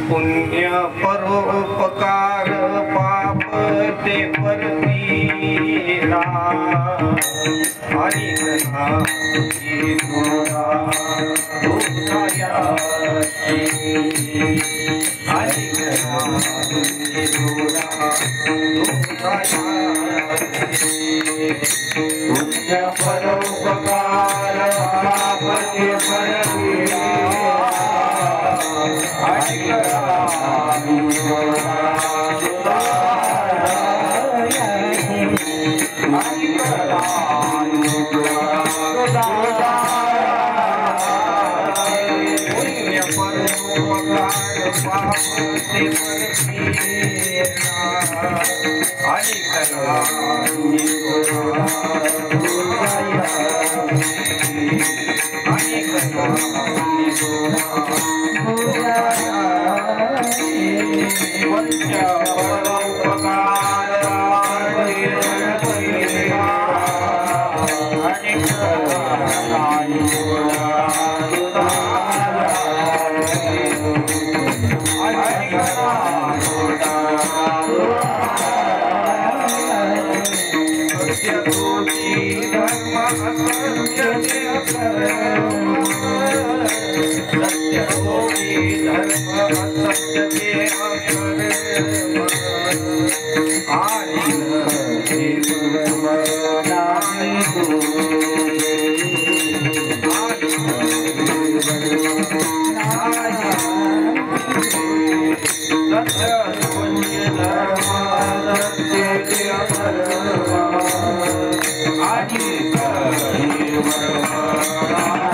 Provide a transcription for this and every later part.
पुण्य परोपकार पाप ते परतीला हरि कथा की थोड़ा दुखायाची हरि कथा की थोड़ा दुखायाची पुण्य परोपकार पाप ते परतीला I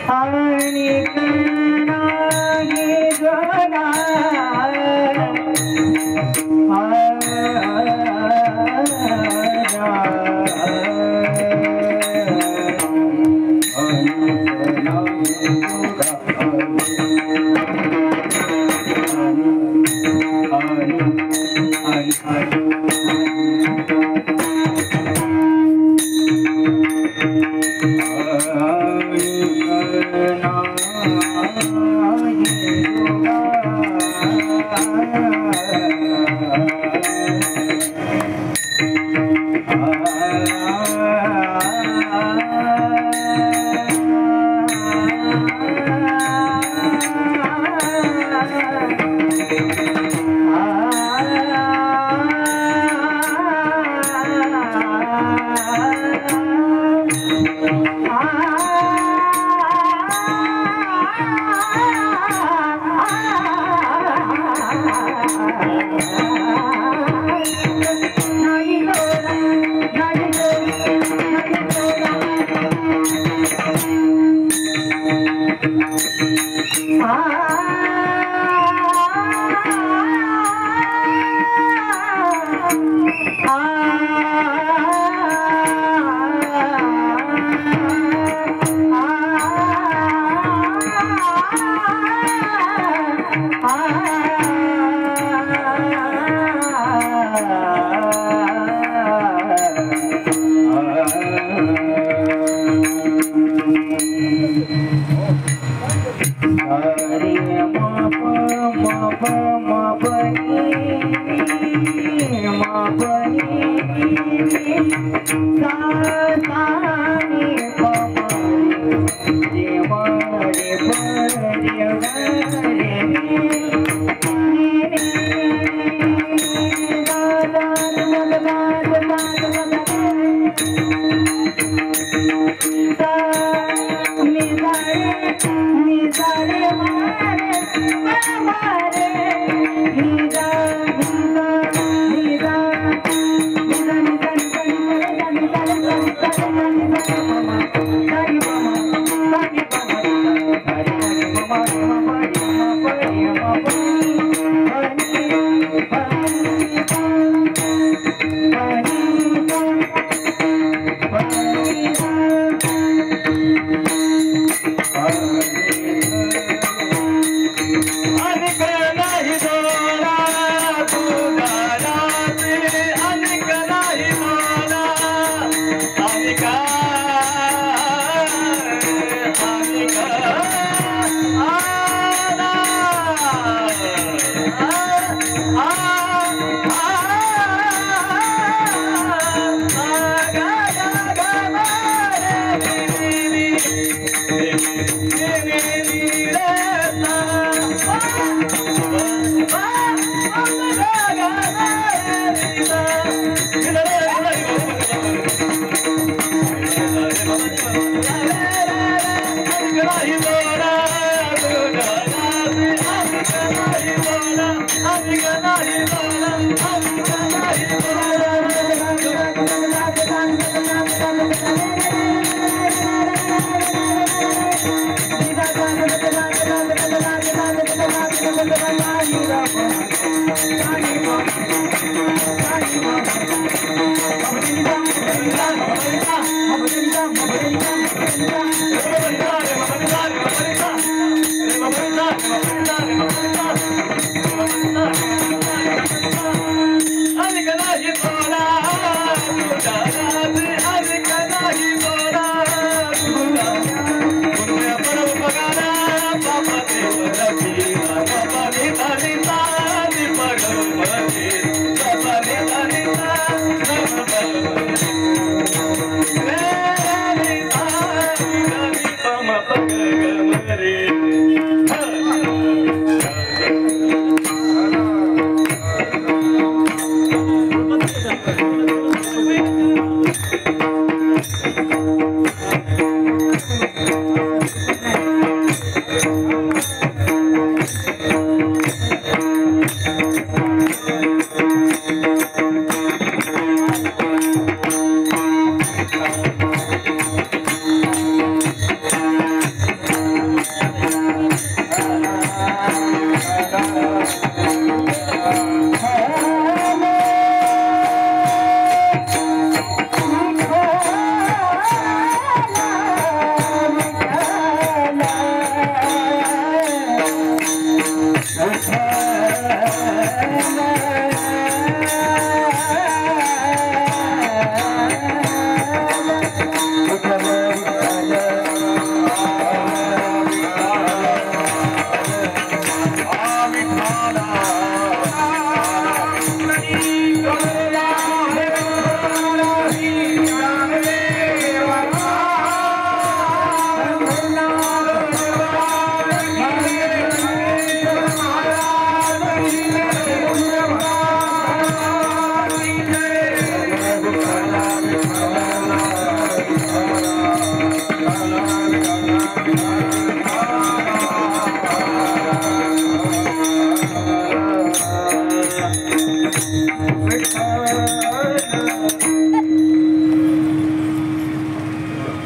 Hare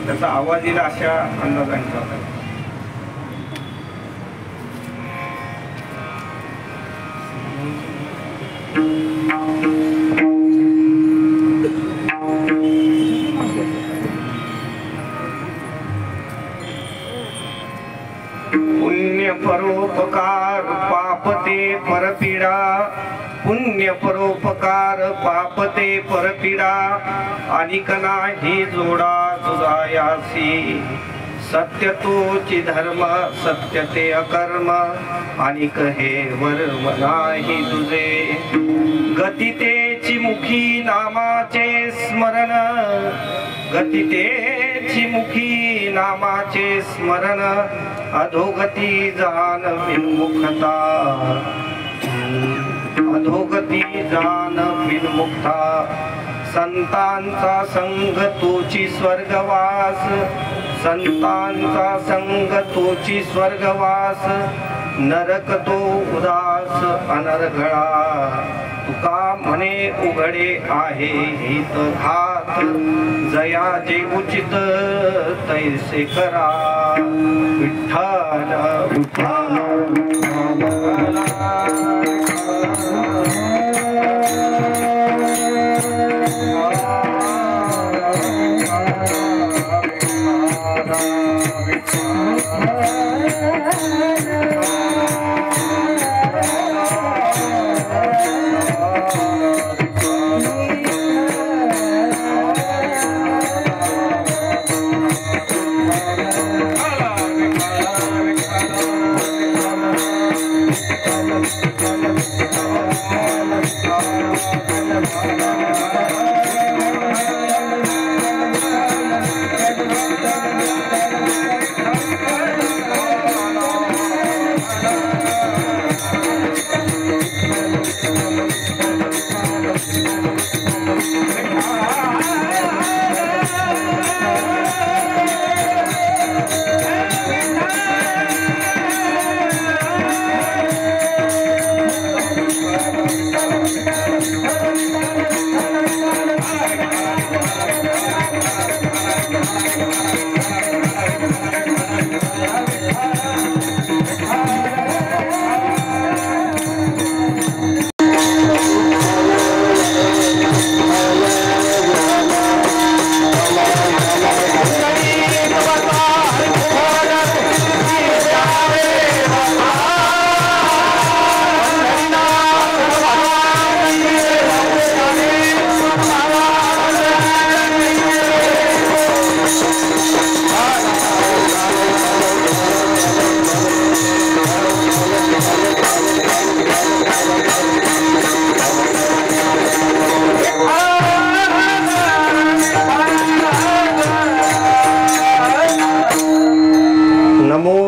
त्याचा आवाज येईल अशा अंदाजाने जातात. पुण्य परोपकार पापते परपीडा, पुण्य परोपकार पापते परपीडा, अनिक नाही जोडा तुझायासी. सत्य तोची धर्म सत्य ते अकर्म, अनिक हे वर्म नाही तुझे. गती तेची मुखी नामाचे स्मरण, गती तेची मुखी नामाचे स्मरण, अधोगती जान विन्मुखता, अधोगती जान विन्मुखता. संतांचा संग तोची स्वर्गवास, संतांचा संग तोची स्वर्गवास, नरक तो उदास अनर्गळा. तुका म्हणे उघडे आहे हित घात, जया जे उचित तैसे करा. विठ्ठल विठ्ठल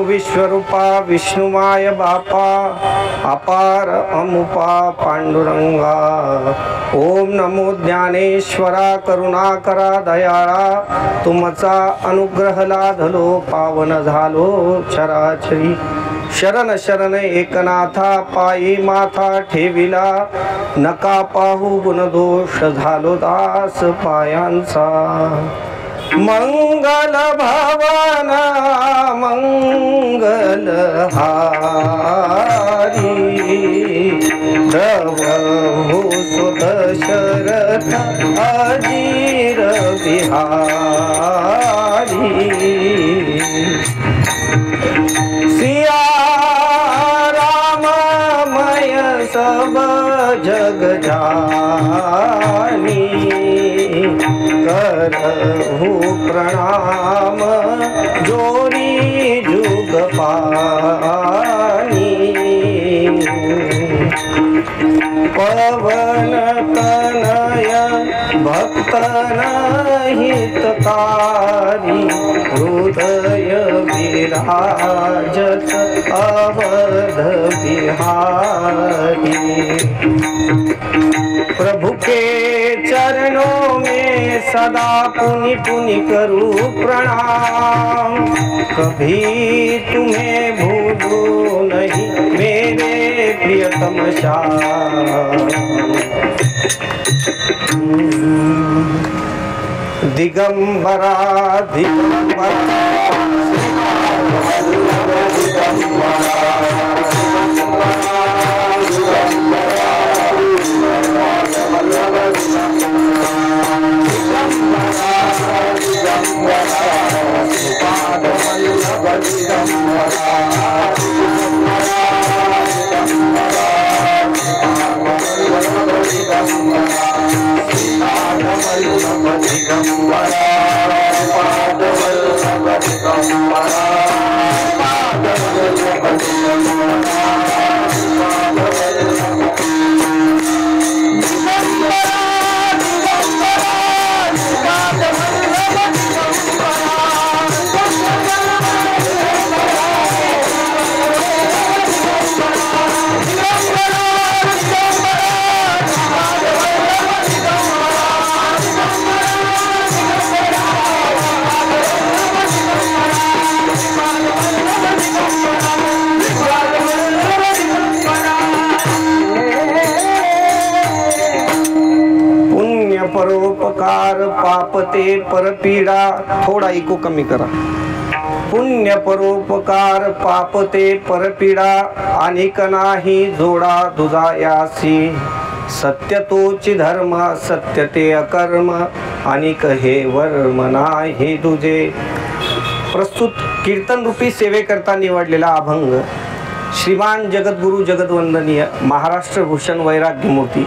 विश्वरूपा विष्णुमाय बापा अपार अमुपा पांडुरंगा। ओम नमो ज्ञानेश्वरा करुणाकरा दयाळा, तुमचा अनुग्रह लाधलो पावन झालो चराचरी। शरण शरण एकनाथा पायी माथा ठेविला, नका पाहू गुणदोष झालो दास पायांचा। मंगल भवन मंगल हारी, प्रभु सुत शरथ अजीर बिहारी। सिया राममय सब जग जानी, करहु प्रणाम जोरी जुग पानी। पवन तनय भक्तन हितकारी, हृदय विराजत अवध बिहारी। प्रभु के चरणों में सदा पुनि पुनि करूं प्रणाम, कभी तुम्हें भूलूं नहीं मेरे प्रियतम श्याम। दिगंबरा दिगंबरा परोपकार पापते परपीडा। थोड़ा इको कमी करा। पुण्य परोपकार पापते परपीडा, अनेक नाही जोडा दुजा यासी। सत्य तोची धर्म सत्य ते अकर्म, अनेक हे वर्म नाही तुझे। प्रस्तुत कीर्तन रूपी सेवेकरता निवडलेला अभंग श्रीमान जगद्गुरु जगद्वंदनीय महाराष्ट्र भूषण वैराग्यमूर्ती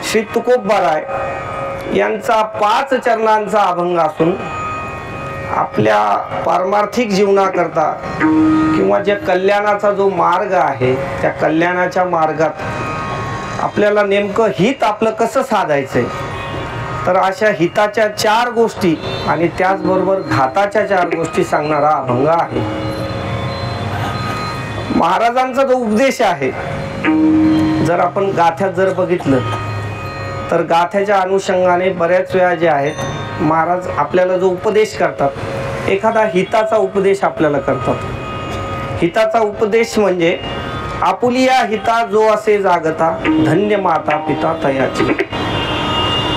श्री तुकोबाराय यांचा 5 चरणांचा अभंग असून आपल्या पारमार्थिक जीवनाकरता किंवा जे कल्याणाचा जो मार्ग आहे त्या कल्याणाच्या मार्गात आपल्याला नेमकं हित आपलं कसं साधायचंय, तर अशा हिताच्या 4 गोष्टी आणि त्याचबरोबर घाताच्या 4 गोष्टी सांगणारा अभंग आहे। महाराजांचा जो उपदेश आहे, जर आपण गाथ्यात जर बघितलं तर गाथ्याच्या अनुषंगाने बऱ्याच वेळा जे आहेत महाराज आपल्याला जो उपदेश करतात, एखादा हिताचा उपदेश आपल्याला करतात। हिताचा उपदेश म्हणजे आपुलिया हिता जो असे जागता, धन्य माता पिता तयाची।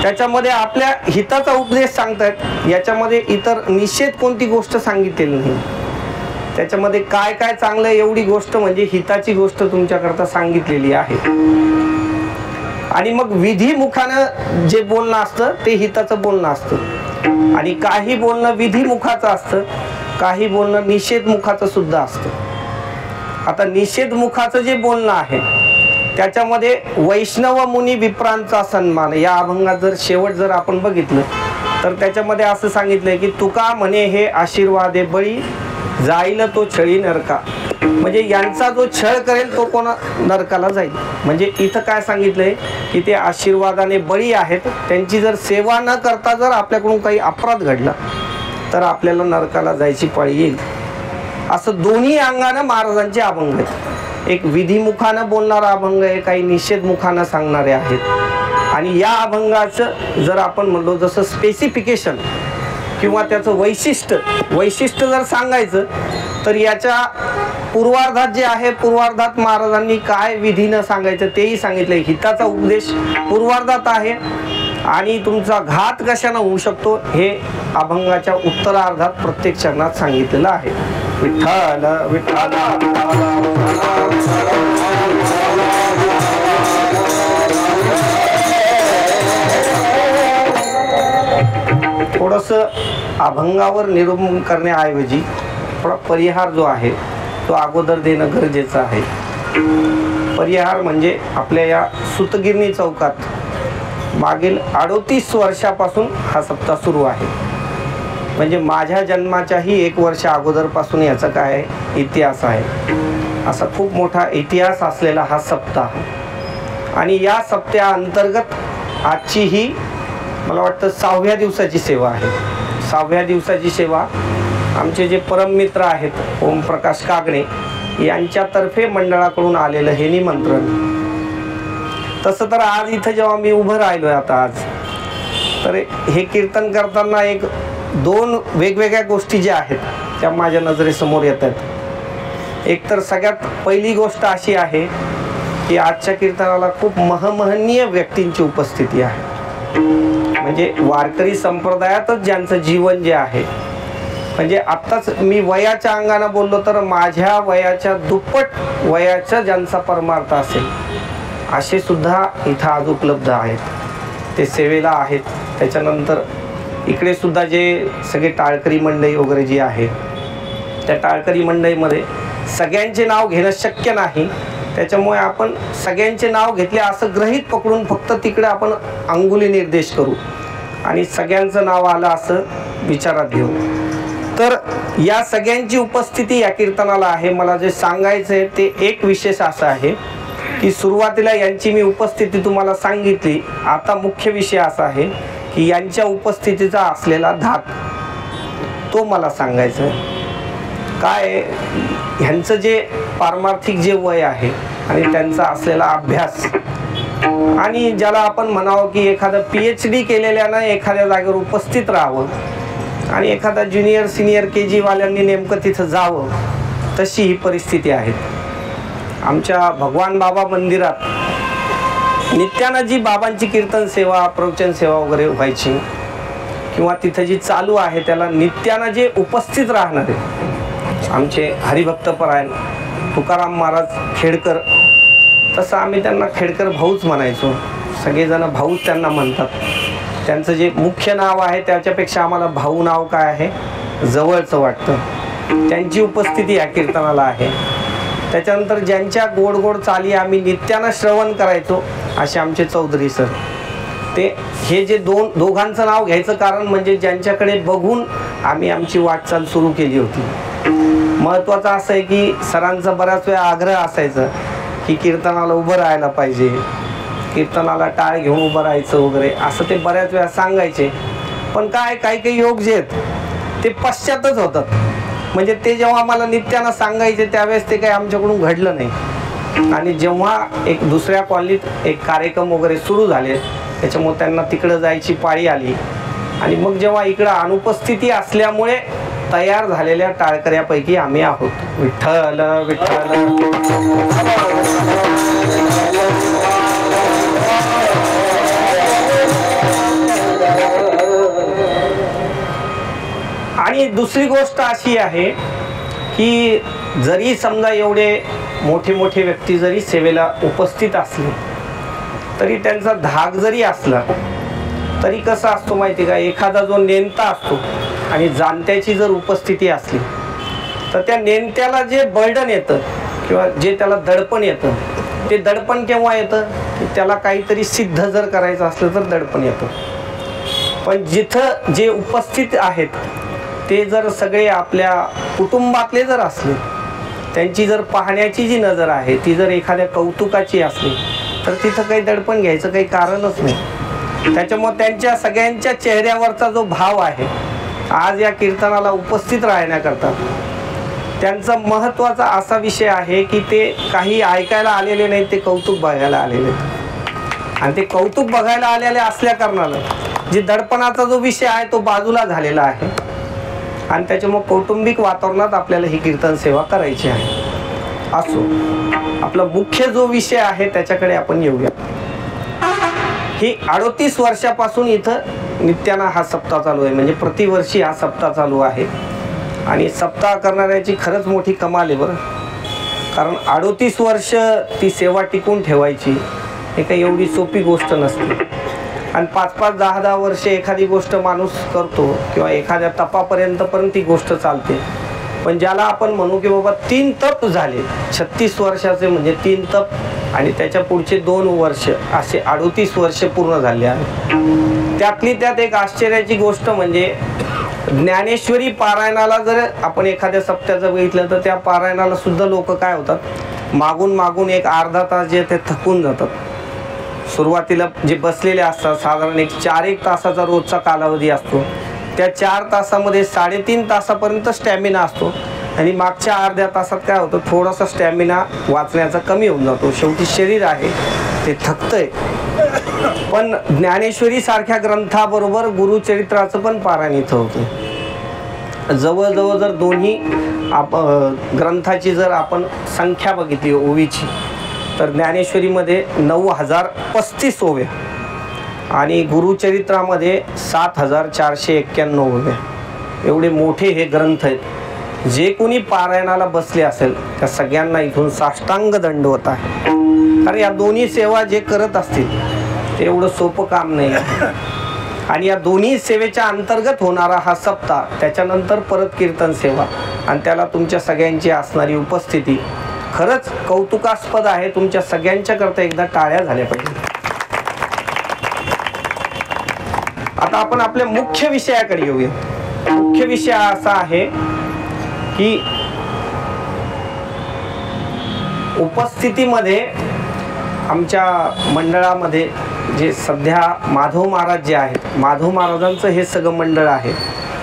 त्याच्यामध्ये आपल्या हिताचा उपदेश सांगतायत, याच्यामध्ये इतर निषेध कोणती गोष्ट सांगितलेली नाही. त्याच्यामध्ये काय काय चांगलं एवढी गोष्ट म्हणजे हिताची गोष्ट तुमच्याकरता सांगितलेली आहे. आणि मग विधिमुखानं जे बोलणं असतं ते हिताचं बोलणं असतं, आणि काही बोलणं विधिमुखाचं असतं, काही बोलणं निषेधमुखाचं सुद्धा असतं. आता निषेधमुखाचं जे बोलणं आहे त्याच्यामध्ये वैष्णव मुनी विप्रांचा सन्मान, या अभंगात जर शेवट जर आपण बघितलं तर त्याच्यामध्ये असं सांगितलंय की तुका म्हणे हे आशीर्वादे बळी, जाईल तो छळी नरका. म्हणजे यांचा जो छळ करेल तो कोण नरकाला जाईल. म्हणजे इथं काय सांगितलंय की ते आशीर्वादाने बळी आहेत, त्यांची जर सेवा न करता जर आपल्याकडून काही अपराध घडला तर आपल्याला नरकाला जायची पाळी येईल. असं दोन्ही अंगानं महाराजांचे अभंग आहेत. एक विधिमुखानं बोलणारा अभंग आहे, काही निषेधमुखानं सांगणारे आहेत. आणि या अभंगाचं जर आपण म्हणलो जसं स्पेसिफिकेशन किंवा त्याचं वैशिष्ट्य जर सांगायचं तर याच्या पूर्वार्धात जे आहे, पूर्वार्धात महाराजांनी काय विधीनं सांगायचं तेही सांगितलंय. हिताचा उपदेश पूर्वार्धात आहे आणि तुमचा घात कशानं होऊ शकतो हे अभंगाच्या उत्तरार्धात प्रत्येक चरणात सांगितलेलं आहे. विठ्ठल विठ्ठल थोडंसं अभंगावर निरूपण करण्याऐवजी थोडा परिहार जो आहे तो अगोदर देणं गरजेचं आहे. परिहार म्हणजे आपल्या या सुतगिरणी चौकात मागील 38 वर्षापासून हा सप्ताह सुरू आहे. म्हणजे माझ्या जन्माच्याही 1 वर्ष अगोदरपासून याचा काय इतिहास आहे. असा खूप मोठा इतिहास असलेला हा सप्ताह. आणि या सप्ताहाअंतर्गत आजची ही मला वाटतं 6व्या दिवसाची सेवा आहे. 6व्या दिवसाची सेवा आमचे जे परममित्र आहेत ओमप्रकाश कागणे यांच्यातर्फे मंडळाकडून आलेलं हे निमंत्रण. तसं तर आज इथं जेव्हा मी उभं राहिलोय आता आज, तर हे कीर्तन करताना 2 वेगवेगळ्या गोष्टी ज्या आहेत त्या माझ्या नजरेसमोर येत आहेत. एक तर सगळ्यात पहिली गोष्ट अशी आहे की आजच्या कीर्तनाला खूप महनीय व्यक्तींची उपस्थिती आहे. म्हणजे वारकरी संप्रदायातच ज्यांचं जीवन जे आहे, म्हणजे आत्ताच मी वयाच्या अंगानं बोललो तर माझ्या वयाच्या दुप्पट वयाच्या ज्यांचा परमार्थ असेल असे सुद्धा इथं आज उपलब्ध आहेत. ते सेवेला आहेत. त्याच्यानंतर इकडे सुद्धा जे सगळे टाळकरी मंडळी वगैरे जी आहे त्या टाळकरी मंडळीमध्ये सगळ्यांचे नाव घेणं शक्य नाही. त्याच्यामुळे आपण सगळ्यांचे नाव घेतले असं गृहीत पकडून फक्त तिकडे आपण अंगुली निर्देश करू आणि सगळ्यांचं नाव आलं असं विचारात घेऊ. तर या सगळ्यांची उपस्थिती या कीर्तनाला आहे. मला जे सांगायचं आहे ते एक विशेष असं आहे की सुरुवातीला यांची मी उपस्थिती तुम्हाला सांगितली. आता मुख्य विषय असा आहे की यांच्या उपस्थितीचा असलेला धाक तो मला सांगायचं आहे. काय ह्यांचं जे पारमार्थिक जे वय आहे आणि त्यांचा असलेला अभ्यास, आणि ज्याला आपण म्हणावं की एखादं PhD केलेल्यानं एखाद्या जागेवर उपस्थित राहावं आणि एखादा ज्युनियर सिनियर KG वाल्यांनी नेमकं तिथं जावं, तशी ही परिस्थिती आहे. आमच्या भगवान बाबा मंदिरात नित्यानं जी बाबांची कीर्तन सेवा प्रवचन सेवा वगैरे व्हायची किंवा तिथं जी चालू आहे त्याला नित्यानं जे उपस्थित राहणारे आमचे हरिभक्तपरायण तुकाराम महाराज खेडकर, तसं आम्ही त्यांना खेडकर भाऊच म्हणायचो. सगळेजण भाऊच त्यांना म्हणतात. त्यांचं जे मुख्य नाव आहे त्याच्यापेक्षा आम्हाला भाऊ नाव काय आहे जवळचं वाटतं. त्यांची उपस्थिती या कीर्तनाला आहे. त्याच्यानंतर ज्यांच्या गोड गोड चाली आम्ही नित्यानं श्रवण करायचो असे आमचे चौधरी सर. ते हे जे दोघांचं नाव घ्यायचं कारण म्हणजे ज्यांच्याकडे बघून आम्ही आमची वाटचाल सुरू केली होती. महत्त्वाचं असं आहे की सरांचा बऱ्याच वेळा आग्रह असायचा की कीर्तनाला उभं राहायला पाहिजे, कीर्तनाला टाळ घेऊन उभं राहायचं वगैरे असं ते बऱ्याच वेळा सांगायचे. पण काय काही योग जे आहेत ते पश्चातच होतात. म्हणजे ते जेव्हा आम्हाला नित्यानं सांगायचे त्यावेळेस ते काही आमच्याकडून घडलं नाही. आणि जेव्हा एक दुसऱ्या कॉलनीत एक कार्यक्रम वगैरे सुरू झाले त्याच्यामुळे त्यांना तिकडं जायची पाळी आली. आणि मग जेव्हा इकडं अनुपस्थिती असल्यामुळे तयार झालेल्या टाळकऱ्यापैकी आम्ही आहोत. विठ्ठल विठ्ठल. आणि दुसरी गोष्ट अशी आहे की जरी समजा एवढे मोठे मोठे व्यक्ती जरी सेवेला उपस्थित असले तरी त्यांचा धाक जरी असला तरी कसा असतो माहिती का, एखादा जो नेमता असतो आणि जाणत्याची जर उपस्थिती असली तर त्या नेमत्याला जे बर्डन येतं किंवा जे त्याला दडपण येतं, ते दडपण केव्हा येतं की त्याला काहीतरी सिद्ध जर करायचं असलं तर दडपण येतं. पण जिथं जे उपस्थित आहेत ते जर सगळे आपल्या कुटुंबातले जर असले, त्यांची जर पाहण्याची जी नजर आहे ती जर एखाद्या कौतुकाची असली तर तिथं काही दडपण घ्यायचं काही कारणच नाही. त्याच्यामुळे त्यांच्या सगळ्यांच्या चेहऱ्यावरचा जो भाव आहे आज या कीर्तनाला उपस्थित राहण्याकरता त्यांचा महत्त्वाचा असा विषय आहे की ते काही ऐकायला आलेले नाही, ते कौतुक बघायला आलेले. आणि ते कौतुक बघायला आलेले असल्या कारणानं जे दडपणाचा जो विषय आहे तो बाजूला झालेला आहे आणि त्याच्यामुळे कौटुंबिक वातावरणात आपल्याला ही कीर्तन सेवा करायची आहे. असो, आपला मुख्य जो विषय आहे त्याच्याकडे आपण येऊया. ही 38 वर्षापासून इथं नित्यानं हा सप्ताह चालू आहे, म्हणजे प्रतिवर्षी हा सप्ताह चालू आहे. आणि सप्ताह करणाऱ्याची खरंच मोठी कमाल आहे बरं, कारण 38 वर्ष ती सेवा टिकून ठेवायची हे काही एवढी सोपी गोष्ट नसते. आणि 5-5, 10-10 वर्ष एखादी गोष्ट माणूस करतो किंवा एखाद्या तपापर्यंत ती गोष्ट चालते. पण ज्याला आपण म्हणू की बाबा 3 तप झाले 36 वर्षाचे, म्हणजे 3 तप आणि त्याच्या पुढचे 2 वर्ष, असे 38 वर्ष पूर्ण झाले आहेत. त्यातली त्यात एक आश्चर्याची गोष्ट म्हणजे ज्ञानेश्वरी पारायणाला जर आपण एखाद्या सप्त्याचं बघितलं तर त्या पारायणाला सुद्धा लोक काय होतात, मागून मागून एक अर्धा तास जे ते थकून जातात. सुरुवातीला जे बसलेले असतात साधारण एक 4-1 तासाचा रोजचा कालावधी असतो, त्या 4 तासामध्ये 3.5 तासापर्यंत स्टॅमिना असतो आणि मागच्या अर्ध्या तासात काय होतं, थोडासा स्टॅमिना वाचण्याचा कमी होऊन जातो. शेवटी शरीर आहे ते थकतंय. पण ज्ञानेश्वरी सारख्या ग्रंथाबरोबर गुरुचरित्राचं पण पारायण इथं होतं. जवळजवळ जर दोन्ही ग्रंथाची जर आपण संख्या बघितली ओवीची तर ज्ञानेश्वरीमध्ये 9,035 ओव्या आणि गुरुचरित्रामध्ये 7,491 ओव्या. एवढे मोठे हे ग्रंथ आहेत. जे कोणी पारायणाला बसले असेल त्या सगळ्यांना इथून साष्टांग दंडवत आहे, कारण या दोन्ही सेवा जे करत असतील ते एवढं सोपं काम नाही. आणि या दोन्ही सेवेच्या अंतर्गत होणारा हा सप्ताह, त्याच्यानंतर परत कीर्तन सेवा आणि त्याला तुमच्या सगळ्यांची असणारी उपस्थिती खरंच कौतुकास्पद आहे. तुमच्या सगळ्यांच्या करता एकदा टाळ्या झाल्या पाहिजे. आता आपण आपल्या मुख्य विषयाकडे येऊया. मुख्य विषय असा आहे की उपस्थितीमध्ये आमच्या मंडळामध्ये जे सध्या माधव महाराज जे आहेत, माधव महाराजांचं हे सगळं मंडळ आहे.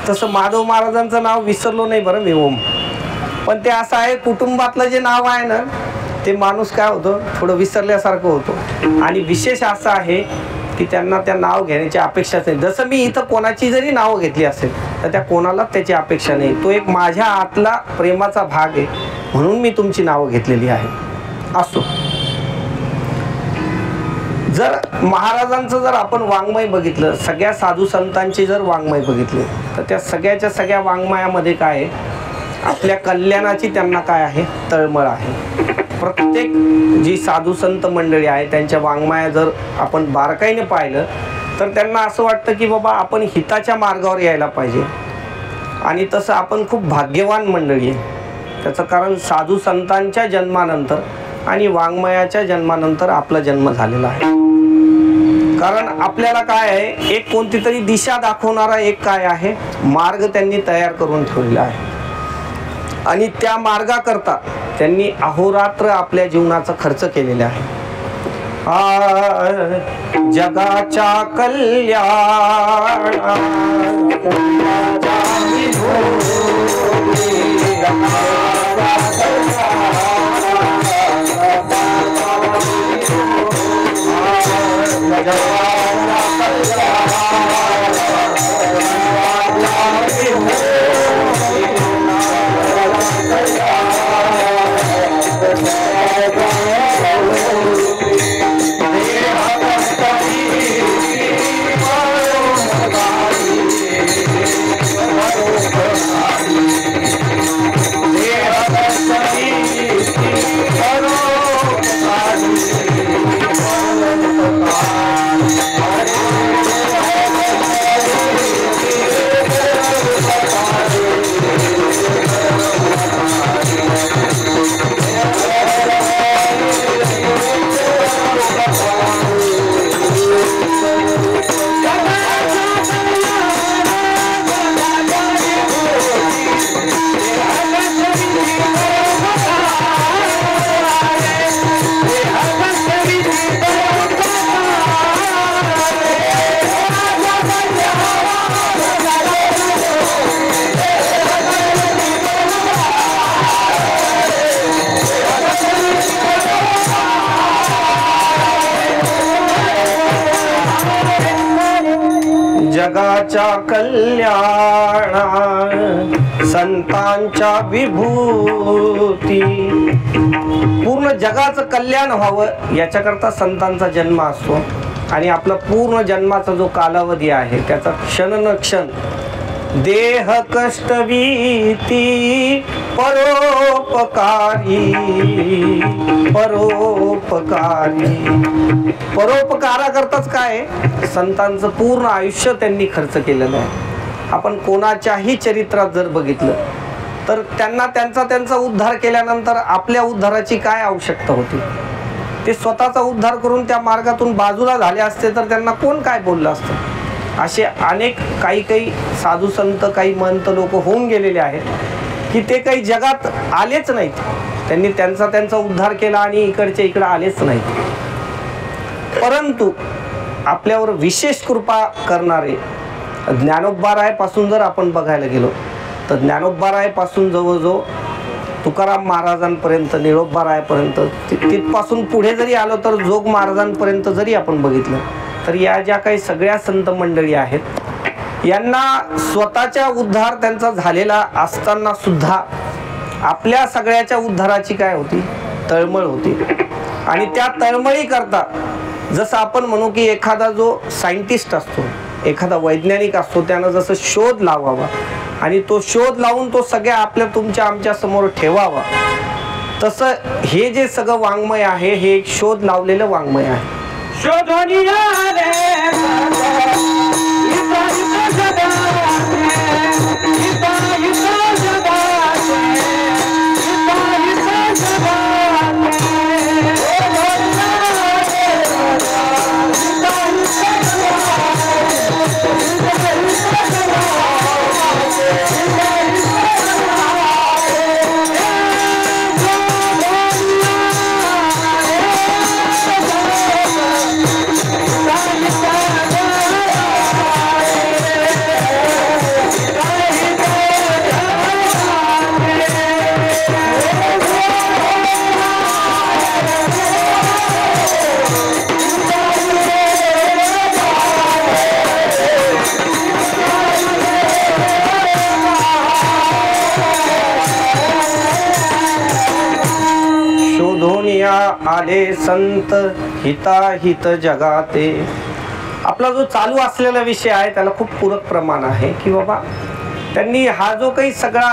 तसं माधव महाराजांचं नाव विसरलो नाही बरं मी ओम, पण ते असं आहे कुटुंबातलं जे नाव आहे ना ते माणूस काय होतं थोडं विसरल्यासारखं होतं. आणि विशेष असं आहे की त्यांना त्या नाव घेण्याची अपेक्षाच नाही. जसं मी इथं कोणाची जरी नावं घेतली असेल तर त्या कोणालाच त्याची अपेक्षा नाही. तो एक माझ्या आतला प्रेमाचा भाग आहे म्हणून मी तुमची नावं घेतलेली आहे. असो, जर महाराजांचं जर आपण वाङ्मय बघितलं, सगळ्या साधू संतांचे जर वाङ्मय बघितले तर त्या सगळ्याच्या सगळ्या वाङ्मयामध्ये काय आहे, आपल्या कल्याणाची त्यांना काय आहे तळमळ आहे. प्रत्येक जी साधू संत मंडळी आहे त्यांच्या वाङ्मया जर आपण बारकाईने पाहिलं तर त्यांना असं वाटतं की बाबा आपण हिताच्या मार्गावर यायला पाहिजे. आणि तसं आपण खूप भाग्यवान मंडळी आहे. त्याचं कारण साधू संतांच्या जन्मानंतर आणि वाङ्मयाच्या जन्मानंतर आपला जन्म झालेला आहे. कारण आपल्याला काय आहे, एक कोणती तरी दिशा दाखवणारा एक काय आहे मार्ग त्यांनी तयार करून ठेवलेला आहे. आणि त्या मार्गाकरता त्यांनी अहोरात्र आपल्या जीवनाचा खर्च केलेला आहे. जगाच्या कल्याण जगाच्या कल्याणा संतांच्या विभूती. पूर्ण जगाचं कल्याण व्हावं याच्याकरता संतांचा जन्म असतो. आणि आपला पूर्ण जन्माचा जो कालावधी आहे त्याचा क्षण न क्षण देह कष्टवीती परोपकारी. परोपकाराकरताच काय संतांचं पूर्ण आयुष्य त्यांनी खर्च केलेलं आहे. आपण कोणाच्याही चरित्रात जर बघितलं तर त्यांना त्यांचा उद्धार केल्यानंतर आपल्या उद्धाराची काय आवश्यकता होती. ते स्वतःचा उद्धार करून त्या मार्गातून बाजूला झाले असते तर त्यांना कोण काय बोललं असतं. असे अनेक काही साधू संत काही महंत लोक होऊन गेलेले आहेत की ते काही जगात आलेच नाहीत. त्यांनी त्यांचा उद्धार केला आणि इकडच्या इकडे आलेच नाहीत. परंतु आपल्यावर विशेष कृपा करणारे ज्ञानोबारायापासून जर आपण बघायला गेलो तर ज्ञानोबारायापासून जवळजवळ तुकाराम महाराजांपर्यंत निळोबारायापर्यंत तिथपासून पुढे जरी आलो तर जोग महाराजांपर्यंत जरी आपण बघितलं तर या ज्या काही सगळ्या संत मंडळी आहेत यांना स्वतःच्या उद्धार त्यांचा झालेला असताना सुद्धा आपल्या सगळ्याच्या उद्धाराची काय होती तळमळ होती. आणि त्या तळमळी करता जसं आपण म्हणू की एखादा जो सायंटिस्ट असतो एखादा वैज्ञानिक असतो त्यानं जसं शोध लावावा आणि तो शोध लावून तो सगळ्या आपल्या तुमच्या आमच्या समोर ठेवावा तसं हे जे सगळं वाङ्मय आहे हे एक शोध लावलेलं वाङ्मय आहे. आले संत हिताहित जगाते. आपला जो चालू असलेला विषय आहे त्याला खूप पूरक प्रमाण आहे की बाबा त्यांनी हा जो काही सगळा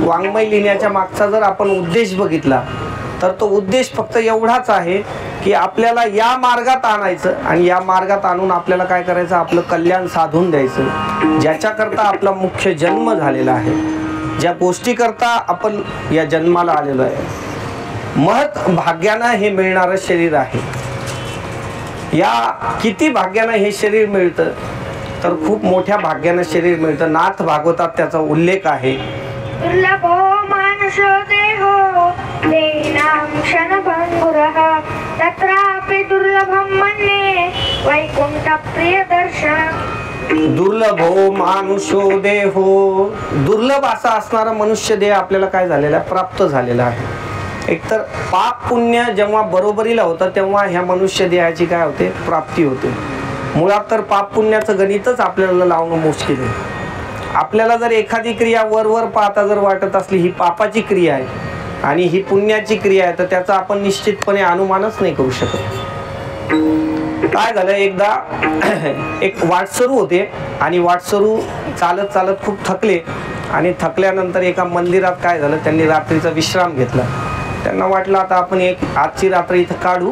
वाङ्मय लिहिण्याच्या मागचा जर आपण उद्देश बघितला तर तो उद्देश फक्त एवढाच आहे की आपल्याला या मार्गात आणायचं आणि या मार्गात आणून आपल्याला काय करायचं आपलं कल्याण साधून द्यायचं. ज्याच्याकरता आपला मुख्य जन्म झालेला आहे ज्या गोष्टीकरता आपण या जन्माला आलेलो आहे महत् भाग्यानं हे मिळणारं शरीर आहे. या किती भाग्यानं हे शरीर मिळतं तर खूप मोठ्या भाग्यानं शरीर मिळतं. नाथ भागवतात त्याचा उल्लेख आहे. दुर्लभो मानुषो देहो देहिनां क्षणभङ्गुरः तत्रापि दुर्लभं मन्ये वैकुंठ प्रियदर्शन. दुर्लभो मानुषो देहो दुर्लभ असा असणारा मनुष्य देह आपल्याला काय झालेला प्राप्त झालेला आहे. एकतर पाप पुण्य जेव्हा बरोबरीला होतं तेव्हा ह्या मनुष्य देहाची काय होते प्राप्ती होते. मुळात तर पाप पुण्याचं गणितच आपल्याला लावणं मुश्किल आहे. आपल्याला जर एखादी क्रिया वर पाहता जर वाटत असली ही पापाची क्रिया आहे आणि ही पुण्याची क्रिया आहे तर त्याचा आपण निश्चितपणे अनुमानच नाही करू शकत. काय झालं एकदा एक वाटसरू होते आणि वाटसरू चालत चालत खूप थकले आणि थकल्यानंतर एका मंदिरात काय झालं त्यांनी रात्रीचा विश्राम घेतला. त्यांना वाटलं आता आपण आजची रात्र इथं काढू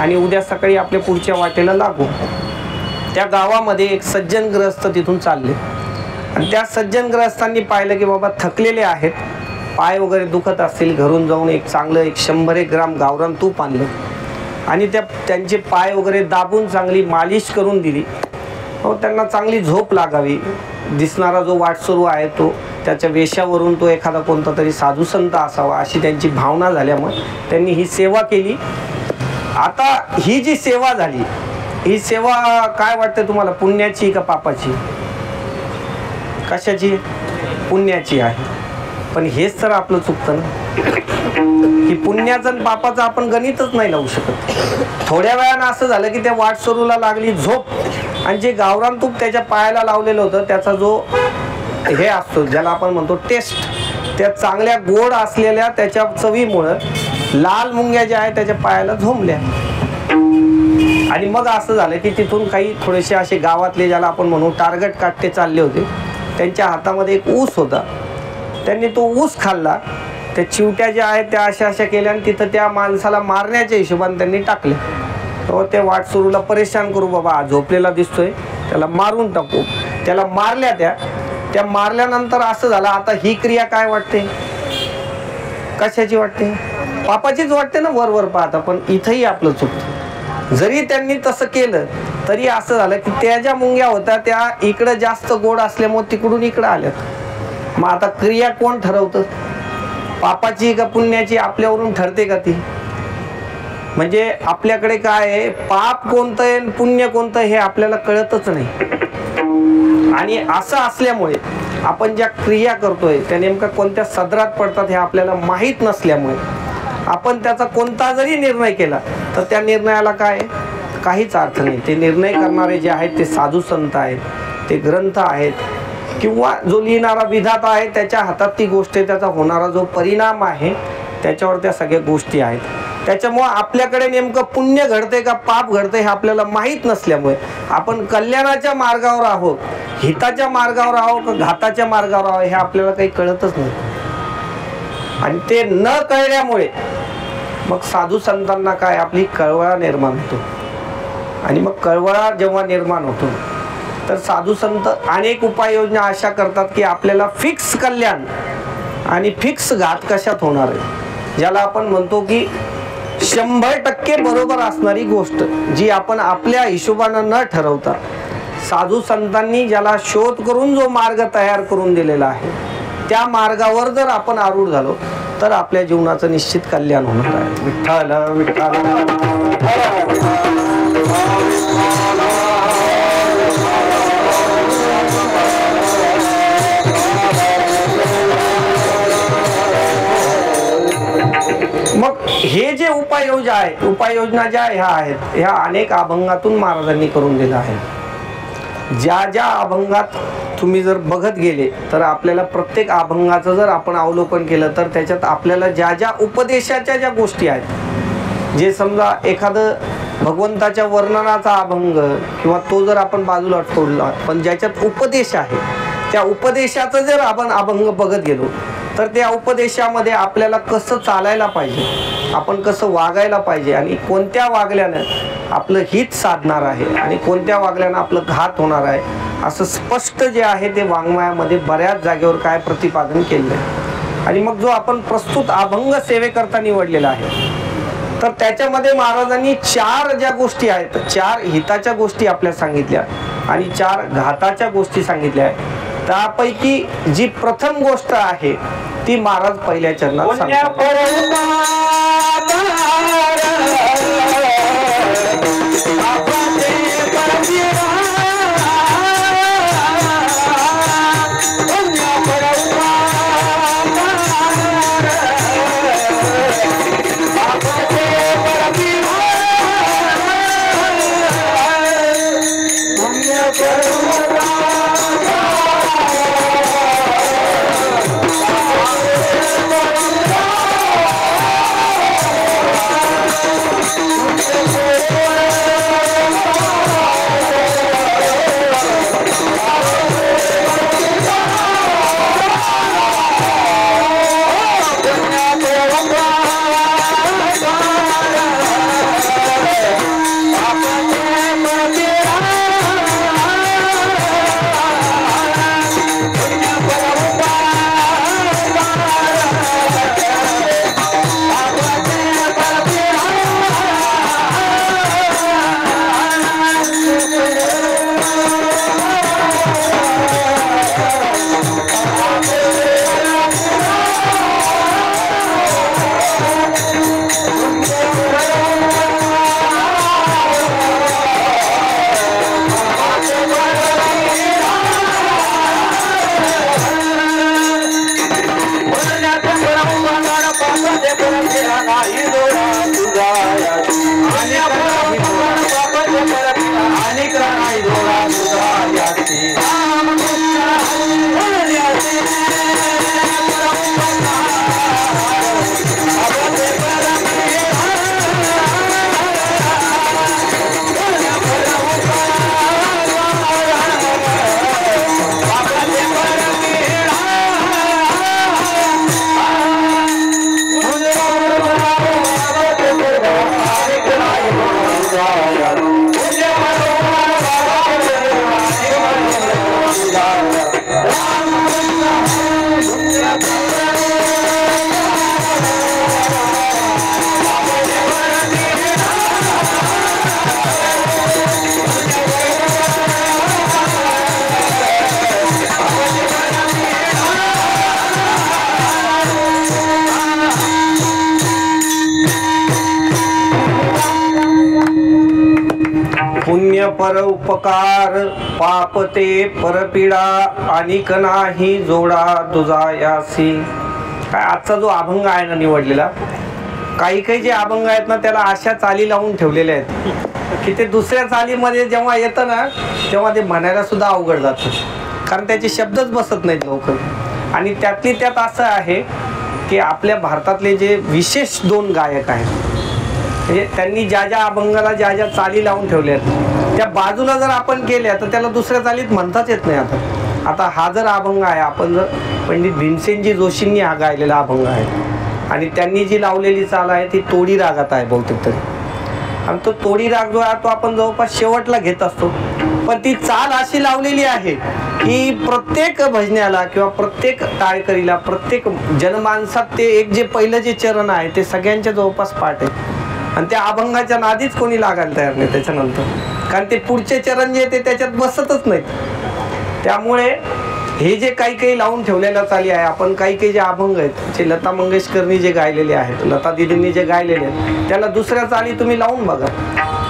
आणि उद्या सकाळी आपल्या पुढच्या वाटेला लागू. त्या गावामध्ये एक सज्जन ग्रस्त तिथून चालले आणि त्या सज्जन ग्रस्तांनी पाहिलं की बाबा थकलेले आहेत पाय वगैरे दुखत असतील घरून जाऊन एक चांगलं 100 ग्राम गावरान तूप आणलं आणि त्यांचे पाय वगैरे दाबून चांगली मालिश करून दिली. त्यांना चांगली झोप लागावी. दिसणारा जो वाटसरू आहे तो त्याच्या वेशावरून तो एखादा कोणता तरी साधू संत असावा अशी त्यांची भावना झाल्यामुळे त्यांनी ही सेवा केली. आता ही जी सेवा झाली ही सेवा काय वाटते तुम्हाला पुण्याची का पापाची? कशाची? पुण्याची आहे. पण हेच तर आपलं चुकतं ना की पुण्याचं आणि पापाचं आपण गणितच नाही लावू शकत. थोड्या वेळानं असं झालं की त्या वाटसरूला लागली झोप आणि जे गावरान तूप त्याच्या पायाला लावलेलं होतं त्याचा जो हे असतो ज्याला आपण म्हणतो टेस्ट, त्या चांगल्या गोड असलेल्या त्याच्या चवीमुळं लाल मुंग्या ज्या आहेत त्याच्या पायाला झोंबल्या. आणि मग असं झालं की तिथून काही थोडेसे असे गावातले ज्याला आपण म्हणू टार्गेट काट्टे चालले होते, त्यांच्या हातामध्ये एक ऊस होता. त्यांनी तो ऊस खाल्ला, त्या चिवट्या ज्या आहेत त्या अशा केल्या आणि तिथं त्या माणसाला मारण्याच्या हिशोबाने त्यांनी टाकले. तो ते वाटसरूला परेशान करू बाबा, झोपलेला दिसतोय, त्याला मारून टाकू. त्याला मारल्या त्या मारल्यानंतर असं झालं, आता ही क्रिया काय वाटते, कशाची वाटते, पापाचीच वाटते ना वर पाहता. पण इथंही आपलं चुकतं. जरी त्यांनी तसं केलं तरी असं झालं की त्या ज्या मुंग्या होत्या त्या इकडं जास्त गोड असल्यामुळे तिकडून इकडं आल्यात. मग आता क्रिया कोण ठरवतं, पापाची का पुण्याची, आपल्यावरून ठरते का ती? म्हणजे आपल्याकडे काय आहे, पाप कोणतं आहे पुण्य कोणतं हे आपल्याला कळतच नाही. आणि असं असल्यामुळे आपण ज्या क्रिया करतोय त्या नेमका कोणत्या सदरात पडतात हे आपल्याला माहीत नसल्यामुळे आपण त्याचा कोणता जरी निर्णय केला तर त्या निर्णयाला काय काहीच अर्थ नाही. ते निर्णय करणारे जे आहेत ते साधू संत आहेत, ते ग्रंथ आहेत, किंवा जो लिहिणारा विधाता आहे त्याच्या हातात ती गोष्ट आहे, त्याचा होणारा जो परिणाम आहे त्याच्यावर त्या सगळ्या गोष्टी आहेत. त्याच्यामुळे आपल्याकडे नेमकं पुण्य घडते का पाप घडते हे आपल्याला माहीत नसल्यामुळे आपण कल्याणाच्या मार्गावर आहोत, हिताच्या मार्गावर आहोत का घाताच्या मार्गावर आहोत हे आपल्याला काही कळतच नाही. आणि ते न कळल्यामुळे मग साधू संतांना काय आपली कळवळा निर्माण होतो. आणि मग कळवळा जेव्हा निर्माण होतो तर साधू संत अनेक उपाययोजना अशा करतात की आपल्याला फिक्स कल्याण आणि फिक्स घात कशात होणार आहे, ज्याला आपण म्हणतो की 100% बरोबर असणारी गोष्ट जी आपण आपल्या हिशोबानं न ठरवता साधू संतांनी ज्याला शोध करून जो मार्ग तयार करून दिलेला आहे त्या मार्गावर जर आपण आरूढ झालो तर आपल्या जीवनाचं निश्चित कल्याण होणार आहे. विठ्ठल विठ्ठल. मग हे जे उपाययोजना ज्या ह्या आहेत ह्या अनेक अभंगातून महाराजांनी करून दिला आहे. ज्या ज्या अभंगात तुम्ही जर बघत गेले तर आपल्याला प्रत्येक अभंगाचं जर आपण अवलोकन केलं तर त्याच्यात आपल्याला ज्या ज्या उपदेशाच्या ज्या गोष्टी आहेत, जे समजा एखादं भगवंताच्या वर्णनाचा अभंग किंवा तो जर आपण बाजूला सोडला पण ज्याच्यात उपदेश आहे त्या उपदेशाचं जर आपण अभंग बघत गेलो तर त्या उपदेशामध्ये आपल्याला कसं चालायला पाहिजे, आपण कसं वागायला पाहिजे आणि कोणत्या वागल्यानं आपलं हित साधणार आहे आणि कोणत्या वागल्यानं आपलं घात होणार आहे असं स्पष्ट जे आहे ते वाङ्मयामध्ये बऱ्याच जागेवर काय प्रतिपादन केलेलं आहे. आणि मग जो आपण प्रस्तुत अभंग सेवेकरता निवडलेला आहे तर त्याच्यामध्ये महाराजांनी 4 ज्या गोष्टी आहेत, 4 हिताच्या गोष्टी आपल्या सांगितल्या आणि 4 घाताच्या गोष्टी सांगितल्या आहेत. त्यापैकी जी प्रथम गोष्ट आहे ती महाराज पहिल्या चरणात सांगतात. पुण्य पर उपकार पाप ते परपीडा अनिक नाही जोडा दुजायासी. काय आजचा जो अभंग आहे ना निवडलेला, काही काही जे अभंग आहेत ना त्याला अशा चाली लावून ठेवलेल्या आहेत की ते दुसऱ्या चालीमध्ये जेव्हा येतं ना तेव्हा ते म्हणायला सुद्धा अवघड जातं, कारण त्याचे शब्दच बसत नाहीत लवकर. आणि त्यातली त्यात असं आहे की आपल्या भारतातले जे विशेष 2 गायक आहेत, म्हणजे त्यांनी ज्या ज्या अभंगाला ज्या ज्या चाली लावून ठेवल्या आहेत त्या बाजूला जर आपण केल्या तर त्याला दुसऱ्या चालीत म्हणताच येत नाही. आता हा जर अभंग आहे, आपण जर पंडित भीमसेनजी जोशींनी हा गायलेला अभंग आहे आणि त्यांनी जी लावलेली चाल आहे ती तोडी रागात आहे बहुतेक तरी. आणि तो तोडी राग जो आहे तो आपण जवळपास शेवटला घेत असतो, पण ती चाल अशी लावलेली आहे की प्रत्येक भजन्याला किंवा प्रत्येक टाळकरीला, प्रत्येक जनमानसात ते एक जे पहिलं जे चरण आहे ते सगळ्यांच्या जवळपास पाठ आहे. आणि त्या अभंगाच्या नादीच कोणी लागायला तयार नाही त्याच्यानंतर, कारण ते पुढचे चरण जे ते त्याच्यात बसतच नाहीत. त्यामुळे हे जे काही काही लावून ठेवलेल्या चाली आहे, आपण काही काही जे अभंग आहेत जे लता मंगेशकरनी जे गायलेले आहेत, लता दिदींनी जे गायलेले आहेत, त्याला दुसऱ्या चाली तुम्ही लावून बघा.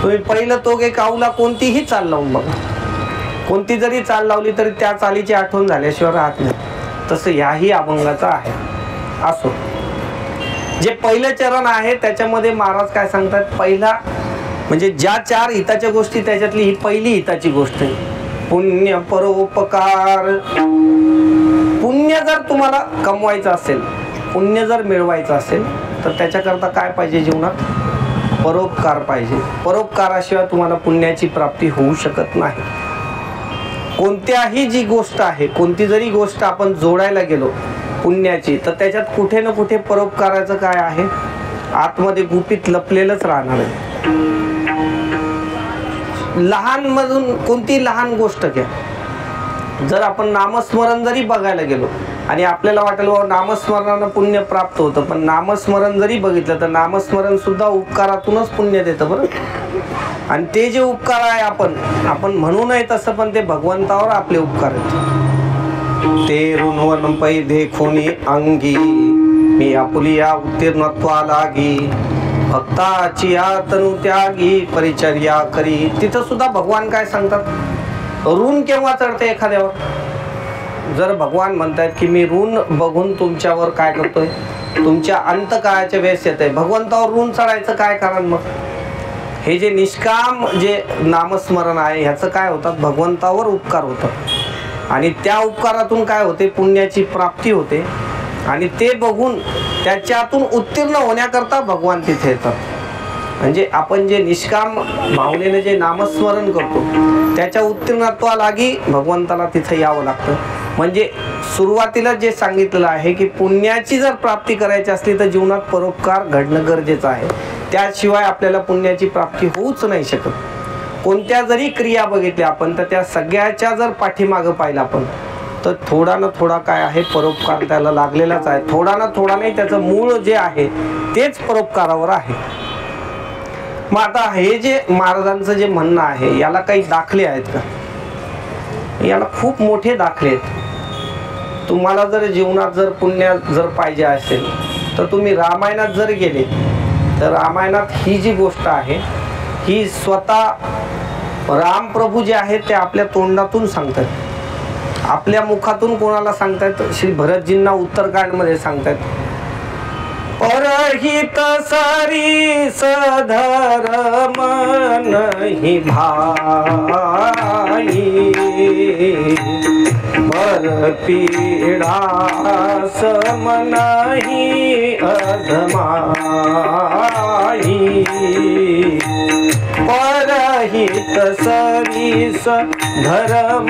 तुम्ही पहिलं तोगे काऊला कोणतीही चाल लावून बघा, कोणती जरी चाल लावली तरी त्या चालीची आठवण झाल्याशिवाय राहत नाही. तसं ह्याही अभंगाचं आहे. असो, जे पहिलं चरण आहे त्याच्यामध्ये महाराज काय सांगतात, पहिला म्हणजे ज्या 4 हिताच्या गोष्टी त्याच्यातली ही पहिली हिताची गोष्ट आहे, पुण्य परोपकार. पुण्य जर तुम्हाला कमवायचं असेल, पुण्य जर मिळवायचं असेल तर त्याच्याकरता काय पाहिजे जीवनात, परोपकार पाहिजे. परोपकाराशिवाय तुम्हाला पुण्याची प्राप्ती होऊ शकत नाही. कोणत्याही जी गोष्ट आहे, कोणती जरी गोष्ट आपण जोडायला गेलो पुण्याची, तर त्याच्यात कुठे ना कुठे परोपकाराचं काय आहे आतमध्ये गुपित लपलेलंच राहणार आहे. लहान मधून कोणती लहान गोष्ट घ्या, जर आपण नामस्मरण जरी बघायला गेलो आणि आपल्याला वाटेल बाबा नामस्मरणानं पुण्य प्राप्त होतं, पण नामस्मरण जरी बघितलं तर नामस्मरण सुद्धा उपकारातूनच पुण्य देतं बरं. आणि ते जे उपकार आहे आपण म्हणू नये तसं, पण ते भगवंतावर आपले उपकार आहेत. ते ऋणवन पै देखोनी अंगी मी आपुलिया उत्तीर्णत्वा लागी भक्ताची तनु त्यागी परिचर्या करी. तिथं सुद्धा भगवान काय सांगतात, ऋण केव्हा चढते एखाद्यावर. जर भगवान म्हणतात की मी ऋण बघून तुमच्यावर काय करतोय, तुमच्या अंतकाळाच्या वेळेस येत आहे, भगवंतावर ऋण चढायचं काय कारण. मग हे जे निष्काम जे नामस्मरण आहे ह्याचं काय होतात, भगवंतावर उपकार होतात आणि त्या उपकारातून काय होते, पुण्याची प्राप्ती होते. आणि ते बघून त्याच्यातून उत्तीर्ण होण्याकरता भगवान तिथे येतात. म्हणजे आपण जे निष्काम भावनेने जे नामस्मरण करतो त्याच्या उत्तीर्णत्वालागी भगवंताला तिथे यावं लागतं. म्हणजे सुरुवातीला जे सांगितलेलं आहे की पुण्याची जर प्राप्ती करायची असली तर जीवनात परोपकार घडणं गरजेचं आहे. त्याशिवाय आपल्याला पुण्याची प्राप्ती होऊच नाही शकत. कोणत्या जरी क्रिया बघितल्या आपण तर त्या सगळ्याच्या जर पाठीमागं पाहिलं आपण तर थोडा ना थोडा काय आहे, परोपकार त्याला लागलेलाच आहे. थोडा ना थोडा नाही, त्याचं मूळ जे आहे तेच परोपकारावर आहे. मग आता हे जे महाराजांचं जे म्हणणं आहे याला काही दाखले आहेत का, याला खूप मोठे दाखले आहेत. तुम्हाला जर जीवनात जर पुण्य जर पाहिजे असेल तर तुम्ही रामायणात जर गेले तर रामायणात ही जी गोष्ट आहे ही स्वतः रामप्रभू जे आहेत ते आपल्या तोंडातून सांगतात, आपल्या मुखातून कोणाला सांगतात, श्री भरतजींना उत्तरकांडमध्ये सांगतात. परहित सरीस धर्म नहीं भाई पर पीड़ा सम नहीं अधमाई. परहित सरीस धर्म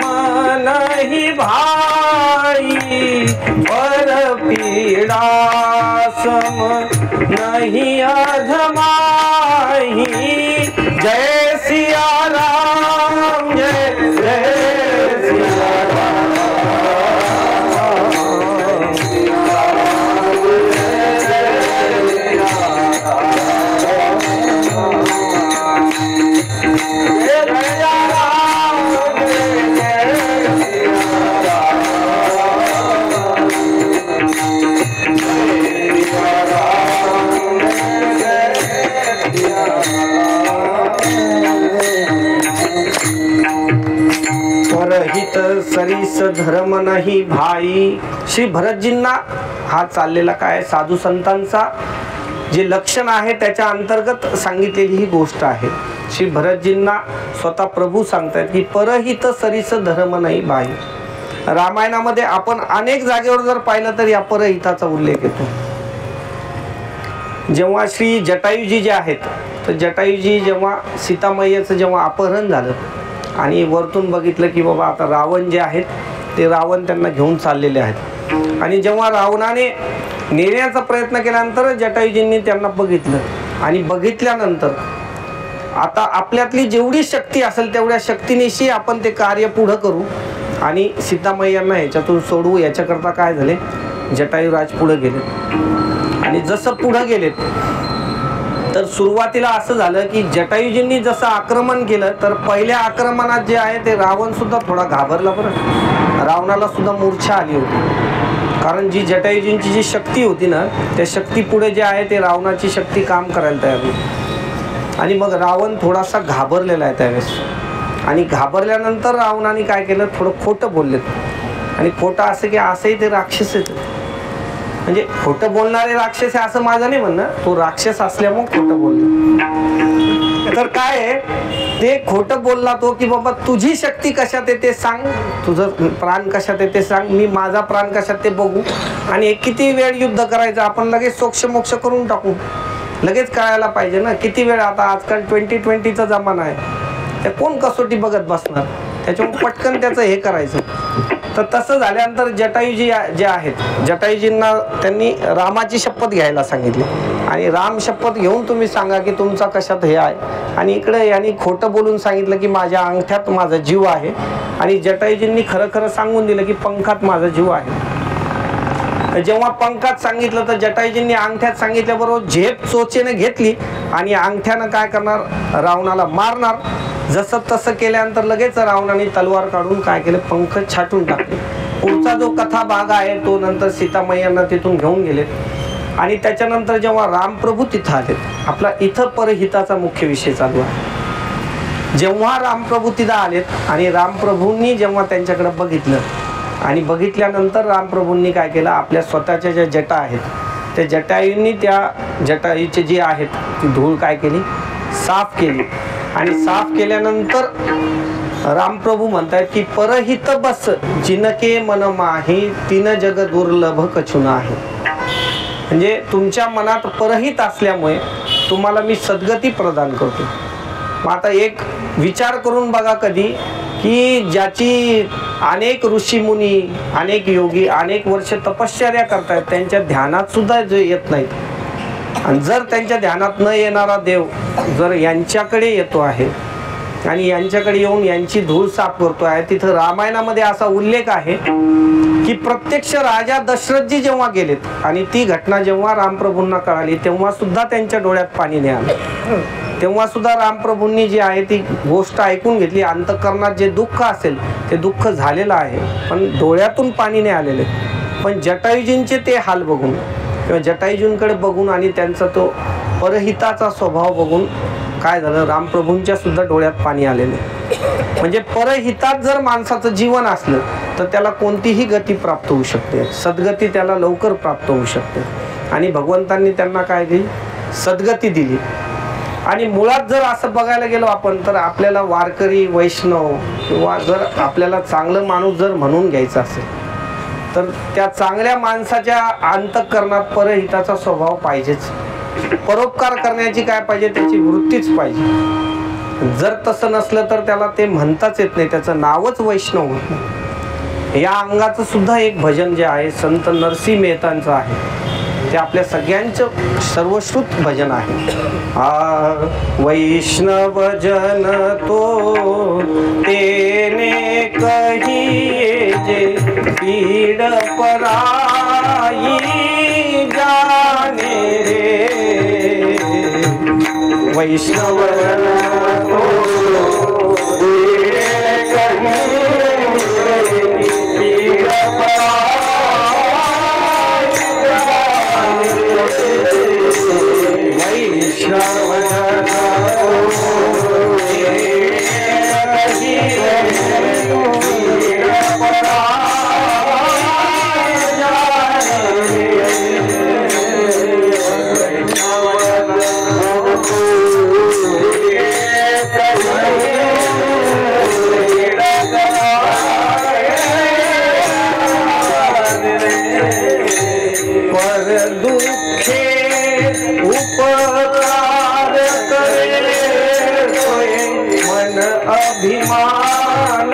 नहीं भाई पर पीड़ा सम नहीं अधमाई. जय सिया राम, जय जय सिया राम. सरीस धर्म नाही भाई. श्री भरतजींना हा चाललेला काय साधू संतांचा जे लक्षण आहे त्याच्या अंतर्गत सांगितलेली ही गोष्ट आहे. श्री भरतजींना स्वतः प्रभू सांगतायत की परहित सरीस धर्म नाही भाई. रामायणामध्ये आपण अनेक जागेवर जर पाहिलं तर या परहिताचा उल्लेख येतो. जेव्हा श्री जटायूजी जे आहेत तर जटायूजी जेव्हा सीतामय्याचं जेव्हा अपहरण झालं आणि वरतून बघितलं की बाबा आता रावण जे आहेत ते रावण त्यांना घेऊन चाललेले आहेत आणि जेव्हा रावणाने नेण्याचा प्रयत्न केल्यानंतर जटायूजींनी त्यांना बघितलं आणि बघितल्यानंतर आता आपल्यातली जेवढी शक्ती असेल तेवढ्या शक्तीनिशी आपण ते कार्य पुढं करू आणि सीतामय्यांना ह्याच्यातून सोडवू. याच्याकरता काय झाले जटायूराज पुढे गेले आणि जसं पुढे गेले तर सुरुवातीला असं झालं की जटायूजींनी जसं आक्रमण केलं तर पहिल्या आक्रमणात जे आहे ते रावण सुद्धा थोडा घाबरला. बरं रावणाला सुद्धा मूर्छा आली होती कारण जी जटायूजींची जी शक्ती होती ना त्या शक्ती पुढे जे आहे ते रावणाची शक्ती काम करायला तयार होती आणि मग रावण थोडासा घाबरलेला आहे त्यावेळेस. आणि घाबरल्यानंतर रावणाने काय केलं थोडं खोटं बोललेत आणि खोटं असं की असंही ते राक्षस आहेत म्हणजे खोटं बोलणारे राक्षस आहे असं माझं नाही म्हणणं. तो राक्षस असल्यामुळे खोटं बोलला. तर काय आहे ते खोटं बोलला तो की बाबा तुझी शक्ती कशात आहे ते सांग, तुझं प्राण कशात आहे ते सांग, मी माझा प्राण कशात ते बघू आणि किती वेळ युद्ध करायचं आपण लगेच सोक्ष मोक्ष करून टाकू. लगेच कळायला पाहिजे ना किती वेळ. आता आजकाल 2020चा जमाना आहे त्या कोण कसोटी बघत बसणार त्याच्यामुळे पटकन त्याचं हे करायचं. तर तसं झाल्यानंतर जटायूजी जे आहेत जटायूजींना त्यांनी रामाची शपथ घ्यायला सांगितली आणि राम शपथ घेऊन तुम्ही सांगा की तुमचा कशात हे आहे. आणि इकडे यांनी खोटं बोलून सांगितलं की माझ्या अंगठ्यात माझा जीव आहे आणि जटायूजींनी खरं खरं सांगून दिलं की पंखात माझा जीव आहे. जेव्हा पंखात सांगितलं तर जटायूजींनी अंगठ्यात सांगितल्याबरोबर झेप चोचेने घेतली आणि अंगठ्यानं काय करणार रावणाला मारणार. जसं तसं केल्यानंतर लगेच रावणाने तलवार काढून काय केलं पंख छाटून टाकले. पुढचा जो कथा भाग आहे तो नंतर सीतामय्यांना तिथून घेऊन गेलेत आणि त्याच्यानंतर जेव्हा रामप्रभू तिथं आलेत आपला इथं परहिताचा मुख्य विषय चालू आहे. जेव्हा रामप्रभू तिथं आलेत आणि रामप्रभूंनी जेव्हा त्यांच्याकडे बघितलं आणि बघितल्यानंतर रामप्रभूंनी काय केलं आपल्या स्वतःच्या ज्या जटा आहेत त्या जटायूंनी त्या जटायूचे जे आहेत ती धूळ काय केली साफ केली आणि साफ केल्यानंतर रामप्रभू म्हणतात की परहित बस जिनके मन माही तीन जग दुर्लभ कछुना आहे. म्हणजे तुमच्या मनात परहित असल्यामुळे तुम्हाला मी सद्गती प्रदान करतो. मग आता एक विचार करून बघा कधी की ज्याची अनेक ऋषीमुनी अनेक योगी अनेक वर्ष तपश्चर्या करतायत त्यांच्या ध्यानात सुद्धा जे येत नाहीत आणि जर त्यांच्या ध्यानात न येणारा देव जर यांच्याकडे येतो आहे आणि यांच्याकडे येऊन यांची धूळ साफ करतो आहे. तिथं रामायणामध्ये असा उल्लेख आहे की प्रत्यक्ष राजा दशरथजी जेव्हा गेलेत आणि ती घटना जेव्हा रामप्रभूंना कळाली तेव्हा सुद्धा त्यांच्या डोळ्यात पाणी नाही आलं. तेव्हा सुद्धा रामप्रभूंनी जी आहे ती गोष्ट ऐकून घेतली. अंतःकरणात जे दुःख असेल ते दुःख झालेलं आहे पण डोळ्यातून पाणी नाही आलेले. पण जटायूजींचे ते हाल बघून किंवा जटायूजींकडे बघून आणि त्यांचा तो परहिताचा स्वभाव बघून काय झालं रामप्रभूंच्या सुद्धा डोळ्यात पाणी आलेले. म्हणजे परहितात जर माणसाचं जीवन असलं तर त्याला कोणतीही गती प्राप्त होऊ शकते. सद्गती त्याला लवकर प्राप्त होऊ शकते आणि भगवंतांनी त्यांना काय दिली सद्गती दिली. आणि मुळात जर असं बघायला गेलो आपण तर आपल्याला वारकरी वैष्णव किंवा जर आपल्याला चांगलं माणूस जर म्हणून घ्यायचं असेल तर त्या चांगल्या माणसाच्या अंतःकरणात परहिताचा स्वभाव पाहिजेच. परोपकार करण्याची काय पाहिजे त्याची वृत्तीच पाहिजे. जर तसं नसलं तर त्याला ते म्हणताच येत नाही, त्याचं नावच वैष्णव होत नाही. या अंगाचं सुद्धा एक भजन जे आहे संत नरसिंह मेहतांचं आहे ते आपल्या सगळ्यांचं सर्वश्रुत भजन आहे. वैष्णव जन तो तेने कहिए जे पीड पराई जाने रे. वैष्णव जन तो तेने कहिए पीड पराई वैष्णव दुःखे उपकार करे मन अभिमान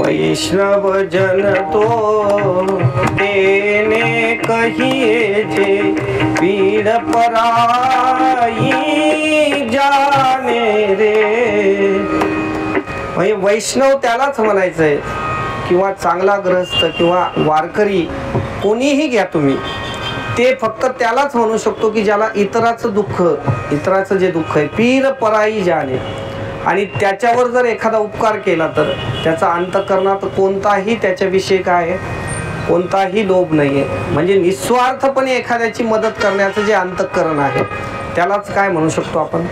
वैष्णव जन तो तेने कहिए जे पीड़ पराई जाने रे. म्हणजे वैष्णव त्यालाच म्हणायचंय, किंवा चांगला ग्रहस्थ किंवा वारकरी कोणीही घ्या तुम्ही, ते फक्त त्यालाच म्हणू शकतो की ज्याला इतराचं दुःख, इतराचं जे दुःख आहे पीर पराई जाणे, आणि त्याच्यावर जर एखादा उपकार केला तर त्याचा अंतःकरणात कोणताही त्याच्याविषयी काय आहे, कोणताही लोभ नाही आहे. म्हणजे निस्वार्थपणे एखाद्याची मदत करण्याचं जे अंतःकरण आहे त्यालाच काय म्हणू शकतो आपण,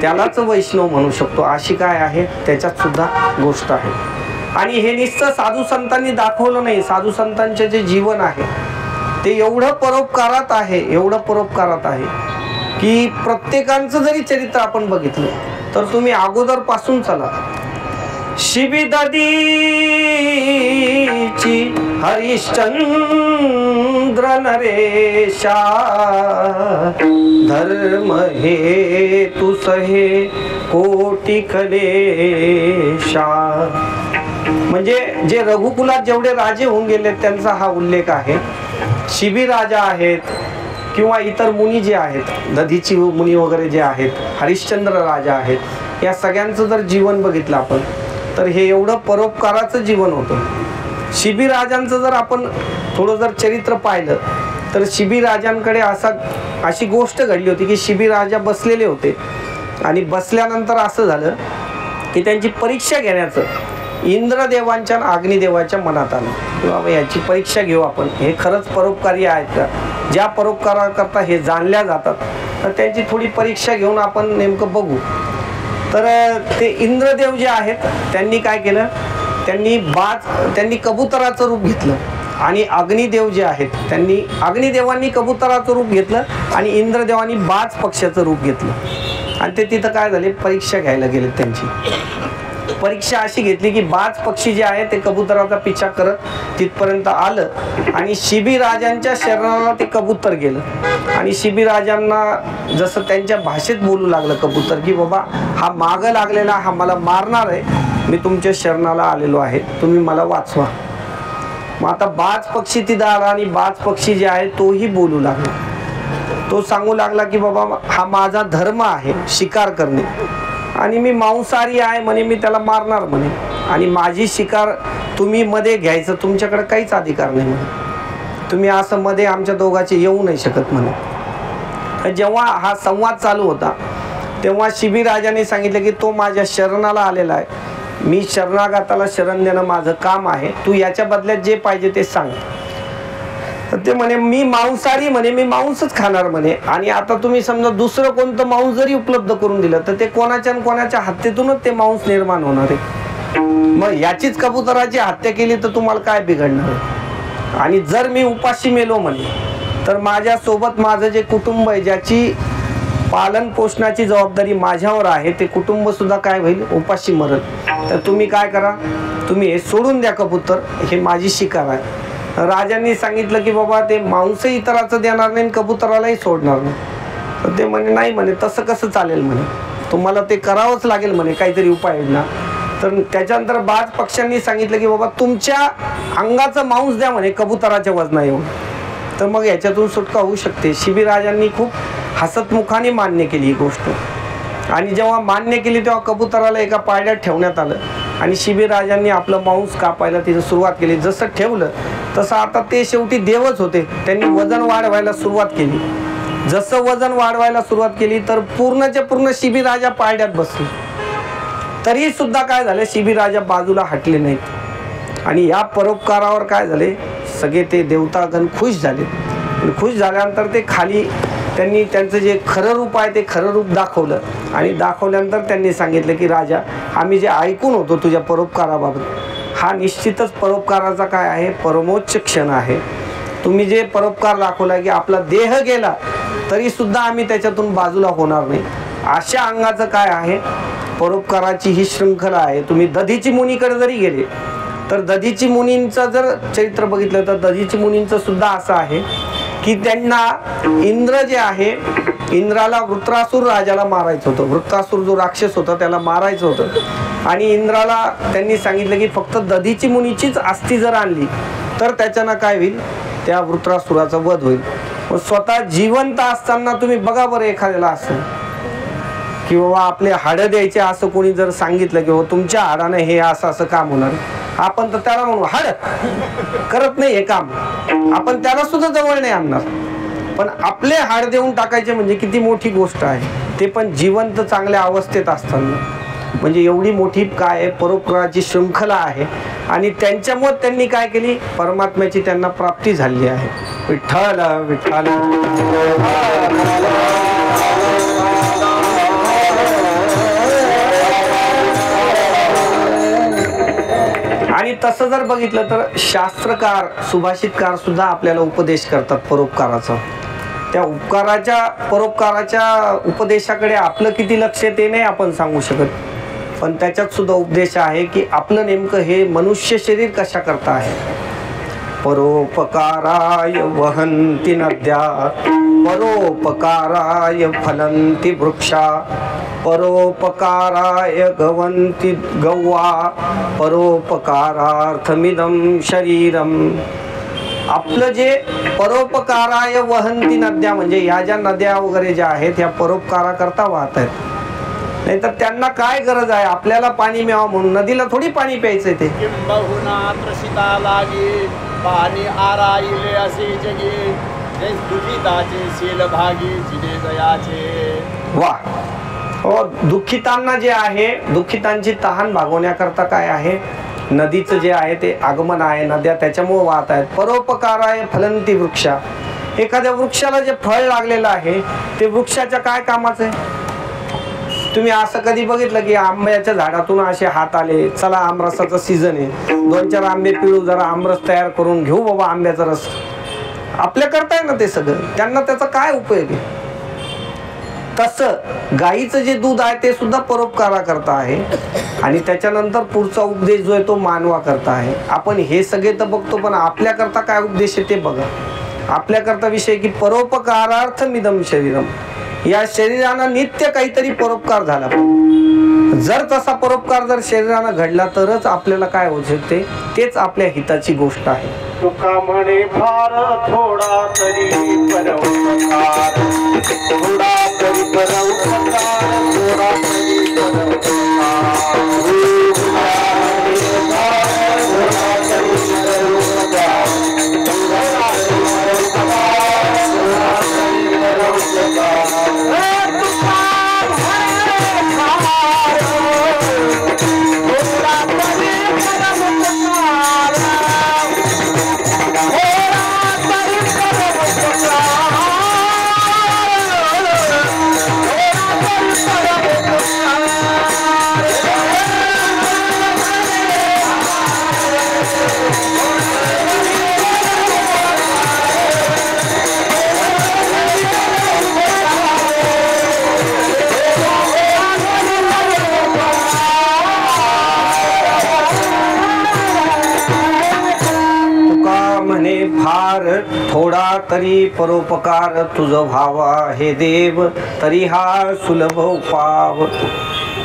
त्यालाच वैष्णव म्हणू शकतो. अशी काय आहे त्याच्यात सुद्धा गोष्ट आहे. आणि हे नुसतं साधू संतांनी दाखवलं नाही, साधू संतांचे जे जीवन आहे ते एवढं परोपकारात आहे, एवढं परोपकारात आहे की प्रत्येकांचं जरी चरित्र आपण बघितलं तर तुम्ही अगोदर पासून चला. शिबिददीची हरिश्चंद्र नरेशा धर्म हे तू सहे कोटी कलेशा. म्हणजे जे रघुकुलात जेवढे राजे होऊन गेले त्यांचा हा उल्लेख आहे. शिबी राजा आहेत किंवा इतर मुनी जे आहेत, दधीची मुनी वगैरे जे आहेत, हरिश्चंद्र राजा आहेत, या सगळ्यांचं जर जीवन बघितलं आपण तर हे एवढं परोपकाराचं जीवन होतं. शिबी राजांचं जर आपण थोडं जर चरित्र पाहिलं तर शिबी राजांकडे अशी गोष्ट घडली होती की शिबी राजा बसलेले होते आणि बसल्यानंतर असं झालं की त्यांची परीक्षा घेण्याचं इंद्रदेवांच्या अग्निदेवाच्या मनात आलं की बाबा याची परीक्षा घेऊ आपण, हे खरंच परोपकारी आहेत का, ज्या परोपकाराकरता हे जाणल्या जातात तर त्यांची थोडी परीक्षा घेऊन आपण नेमकं बघू. तर ते इंद्रदेव जे आहेत त्यांनी काय केलं, त्यांनी कबुतराचं रूप घेतलं, आणि अग्निदेव जे आहेत अग्निदेवांनी कबुतराचं रूप घेतलं आणि इंद्रदेवांनी बाज पक्षाचं रूप घेतलं. आणि ते तिथं काय झाले, परीक्षा घ्यायला गेले. त्यांची परीक्षा अशी घेतली की बाज पक्षी जे आहे ते कबुतराचा पिछा करत तिथपर्यंत आलं आणि शिबी राजांच्या शरीराला ते कबूतर गेलं. आणि शिबी राजांना जसं त्यांच्या भाषेत बोलू लागलं कबूतर की बाबा हा मागं लागलेला हा मला मारणार आहे, मी तुमच्या शरणाला आलेलो आहे, तुम्ही मला वाचवा. मग आता बाज पक्षी तिथं आला आणि बाज पक्षी जे आहे तोही बोलू लागला. तो सांगू लागला की बाबा हा माझा धर्म आहे शिकार करणे, आणि मी मांसाहारी आहे म्हणे, मी त्याला मारणार म्हणे, आणि माझी शिकार तुम्ही मध्ये घ्यायचं तुमच्याकडे काहीच अधिकार नाही म्हणे, तुम्ही असं मध्ये आमच्या दोघांचे येऊ नाही शकत म्हणे. जेव्हा हा संवाद चालू होता तेव्हा शिबी राजाने सांगितलं की तो माझ्या शरणाला आलेला आहे, मी शरणागताला शरण देणं माझं काम आहे, तू याच्या बदल्यात जे पाहिजे ते सांग. तर ते म्हणे मी मांसाहारी म्हणे, मी मांसच खाणार म्हणे, आणि आता तुम्ही समजा दुसरं कोणतं मांस जरी उपलब्ध करून दिलं तर ते कोणाच्या न कोणाच्या हत्येतूनच ते मांस निर्माण होणार आहे. मग याचीच कबुतराची हत्या केली तर तुम्हाला काय बिघडणार आहे. आणि जर मी उपाशी मेलो म्हणे तर माझ्यासोबत माझं जे कुटुंब आहे ज्याची पालन पोषणाची जबाबदारी माझ्यावर आहे ते कुटुंब सुद्धा काय होईल, उपाशी मरल. तर तुम्ही काय करा, तुम्ही हे सोडून द्या कबूतर, हे माझी शिकार आहे. राजांनी सांगितलं की बाबा ते मांस इतराचं देणार नाही, कबुतरालाही सोडणार नाही. तर ते म्हणे नाही म्हणे, तसं कसं चालेल म्हणे, तुम्हाला ते करावंच लागेल म्हणे काहीतरी उपाययोजना. तर त्याच्यानंतर बाज पक्ष्यांनी सांगितलं की बाबा तुमच्या अंगाचं मांस द्या म्हणे कबुतराच्या वजना येऊन, तर मग याच्यातून सुटका होऊ शकते. शिबी राजांनी खूप हसतमुखाने मान्य केली ही गोष्ट, आणि जेव्हा मान्य केली तेव्हा कबुतराला एका पारड्यात ठेवण्यात आलं आणि शिबी राजांनी आपलं मांस कापायला तिथं सुरुवात केली. जसं ठेवलं तसं आता ते शेवटी देवच होते, त्यांनी वजन वाढवायला सुरुवात केली. जसं वजन वाढवायला सुरुवात केली तर पूर्णच्या पूर्ण शिबी राजा पारड्यात बसले, तरी सुद्धा काय झालं, शिबी राजा बाजूला हटले नाहीत. आणि या परोपकारावर काय झाले, सगळे ते देवतागण खुश झाले. खुश झाल्यानंतर ते खाली त्यांनी त्यांचं जे खरं रूप आहे ते खरं रूप दाखवलं. आणि दाखवल्यानंतर त्यांनी सांगितलं की राजा, आम्ही जे ऐकून होतो तुझ्या परोपकाराबाबत, हा निश्चितच परोपकाराचा काय आहे, परमोच्च क्षण आहे. तुम्ही जे परोपकार दाखवला की आपला देह गेला तरी सुद्धा आम्ही त्याच्यातून बाजूला होणार नाही, अशा अंगाचं काय आहे परोपकाराची ही शृंखला आहे. तुम्ही दधीची मुनीकडे जरी गेले तर दधीची मुनींचं जर चरित्र बघितलं तर दधीची मुनींचं सुद्धा असं आहे की त्यांना इंद्र जे आहे, इंद्राला वृत्रासुर राजाला मारायचं होतं. वृत्रासुर जो राक्षस होता त्याला मारायचं होतं आणि इंद्राला त्यांनी सांगितलं की फक्त दधीची मुनीचीच अस्थी जर आणली तर त्याच्यानं काय होईल, त्या वृत्रासुराचा वध होईल. स्वतः जिवंत असताना तुम्ही बघा बरं एखाद्याला असं की बाबा आपले हाडं द्यायचे असं कोणी जर सांगितलं की तुमच्या हाडाने हे असं असं काम होणार, आपण तर त्याला म्हणू हाड करत नाही हे काम, आपण त्याला सुद्धा जवळ नाही आणणार. पण आपले हाड देऊन टाकायचे म्हणजे किती मोठी गोष्ट आहे, ते पण जिवंत चांगल्या अवस्थेत असताना. म्हणजे एवढी मोठी काय आहे परोपकाराची शृंखला आहे. आणि त्यांच्यामुळे त्यांनी काय केली, परमात्म्याची त्यांना प्राप्ती झाली आहे. विठ्ठल विठ्ठल. आणि तसं जर बघितलं तर शास्त्रकार सुभाषितकार सुद्धा आपल्याला उपदेश करतात परोपकाराचा. त्या परोपकाराच्या उपदेशाकडे आपलं किती लक्ष ते नाही आपण सांगू शकत, पण त्याच्यात सुद्धा उपदेश आहे की आपलं नेमकं हे मनुष्य शरीर कशा करता आहे. परोपकाराय वहन्ति नद्या, परोपकाराय फलन्ति वृक्षा, परोपकाराय गवन्ति गौवा, परोपकारार्थमिदं शरीरम. आपलं जे परोपकाराय वहन्ति नद्या म्हणजे ह्या ज्या नद्या वगैरे ज्या आहेत ह्या परोपकारा करता वाहत आहेत. नाहीतर त्यांना काय गरज आहे, आपल्याला पाणी मिळावं म्हणून नदीला थोडी पाणी प्यायचंय. ते पाणी आराईले असे जगे, दुखिताचे शील भागी जिने दयाचे. वा. दुःखितांना जे आहे, दुःखितांची तहान भागवण्याकरता काय आहे, नदीचं जे आहे ते आगमन आहे, नद्या त्याच्यामुळे वाहत आहेत. परोपकाराय फलन्ति वृक्षा. एखाद्या वृक्षाला जे फळ लागलेलं आहे ते वृक्षाच्या काय कामाचं आहे. तुम्ही असं कधी बघितलं की आंब्याच्या झाडातून असे हात आले, चला आमरसाचा सीझन आहे, 2-4 आंबे पिळू, जरा आमरस तयार करून घेऊ बाबा आंब्याचा रस, आपल्या करताय ना ते सगळं, त्यांना त्याचा काय उपयोग आहे. तसं गाईचं जे दूध आहे ते सुद्धा परोपकारा करता आहे. आणि त्याच्यानंतर पुढचा उपदेश जो आहे तो मानवा करता आहे. आपण हे सगळे तर बघतो, पण आपल्या करता काय उपदेश आहे ते बघा. आपल्या करता विषय की परोपकारार्थमिदं शरीरम, या शरीरानं नित्य काहीतरी परोपकार झाला. जर तसा परोपकार जर शरीरानं घडला तरच आपल्याला काय होऊ शकते, तेच आपल्या हिताची गोष्ट आहे. तुका म्हणे फार थोडा तरी परोपकार, थोडा तरी परोपकार, थोडा तरी थोडा तरी परोपकार तुझ भावा, हे देव तरी हा सुलभ उपाव.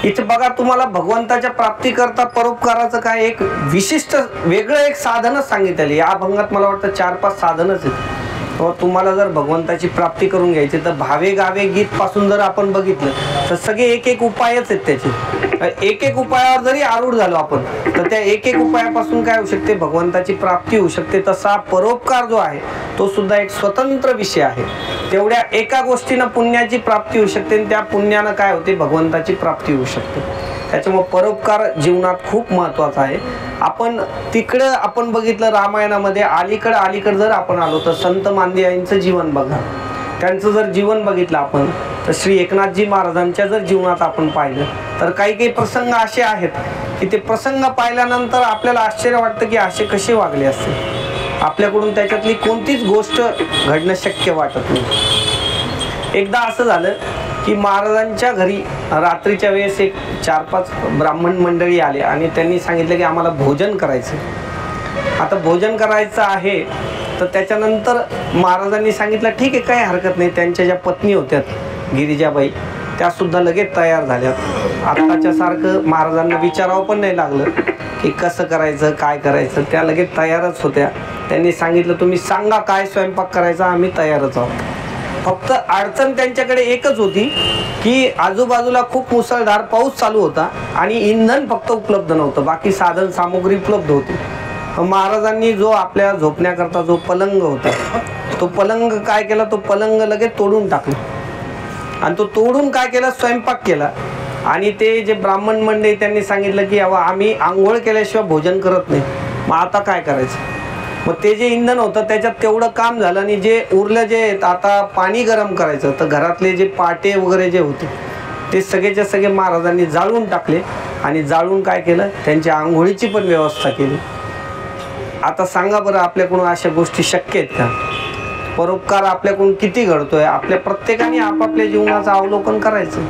इथे बघा तुम्हाला भगवंताच्या प्राप्ती करता परोपकाराचं काय एक विशिष्ट वेगळं एक साधनच सांगितलं. या अभंगात मला वाटतं 4-5 साधनच आहेत. तुम्हाला जर भगवंताची प्राप्ती करून घ्यायची तर भावे गावे गीत पासून जर आपण बघितलं तर सगळे एक उपायच आहेत त्याचे. एक उपायावर जरी आरूढ झालो आपण तर त्या एक उपायापासून काय होऊ शकते, भगवंताची प्राप्ती होऊ शकते. तसा परोपकार जो आहे तो सुद्धा एक स्वतंत्र विषय आहे. तेवढ्या एका गोष्टीनं पुण्याची प्राप्ती होऊ शकते आणि त्या पुण्यानं काय होते, भगवंताची प्राप्ती होऊ शकते. त्याच्यामुळे परोपकार जीवनात खूप महत्त्वाचा आहे. आपण तिकडं आपण बघितलं रामायणामध्ये अलीकडं जर आपण आलो तर संत मांदियांचं जीवन बघा, त्यांचं जर जीवन बघितलं आपण तर श्री एकनाथजी महाराजांच्या जर जीवनात आपण पाहिलं तर काही प्रसंग असे आहेत की ते प्रसंग पाहिल्यानंतर आपल्याला आश्चर्य वाटतं की असे कसे वागले असते, आपल्याकडून त्याच्यातली कोणतीच गोष्ट घडणं शक्य वाटत नाही. एकदा असं झालं की महाराजांच्या घरी रात्रीच्या वेळेस एक 4-5 ब्राह्मण मंडळी आले आणि त्यांनी सांगितलं की आम्हाला भोजन करायचं. आता भोजन करायचं आहे तर त्याच्यानंतर महाराजांनी सांगितलं ठीक आहे, काही हरकत नाही. त्यांच्या ज्या पत्नी होत्या गिरिजाबाई त्या सुद्धा लगेच तयार झाल्या. आत्ताच्या सारखं महाराजांना विचारावं पण नाही लागलं की कसं करायचं काय करायचं, त्या लगेच तयारच होत्या. त्यांनी सांगितलं तुम्ही सांगा काय स्वयंपाक करायचा, आम्ही तयारच आहोत. फक्त अडचण त्यांच्याकडे एकच होती की आजूबाजूला खूप मुसळधार पाऊस चालू होता आणि इंधन फक्त उपलब्ध नव्हतं, बाकी साधन सामुग्री उपलब्ध होती. महाराजांनी जो आपल्या झोपण्याकरता जो पलंग होता तो पलंग काय केला, तो पलंग लगेच तोडून टाकला आणि तो तोडून काय केला, स्वयंपाक केला. आणि ते जे ब्राह्मण मंडळी त्यांनी सांगितलं की अवा आम्ही आंघोळ केल्याशिवाय भोजन करत नाही, मग आता काय करायचं. मग ते जे इंधन होतं त्याच्यात तेवढं काम झालं आणि जे उरलं जे आता पाणी गरम करायचं तर घरातले जे पाटे वगैरे जे होते ते सगळेच्या सगळे महाराजांनी जाळून टाकले आणि जाळून काय केलं, त्यांच्या आंघोळीची पण व्यवस्था केली. आता सांगा बरं आपल्याकडून अशा गोष्टी शक्य आहेत का? परोपकार आपल्याकडून किती घडतोय? आपल्या प्रत्येकाने आपापल्या जीवनाचं अवलोकन करायचं.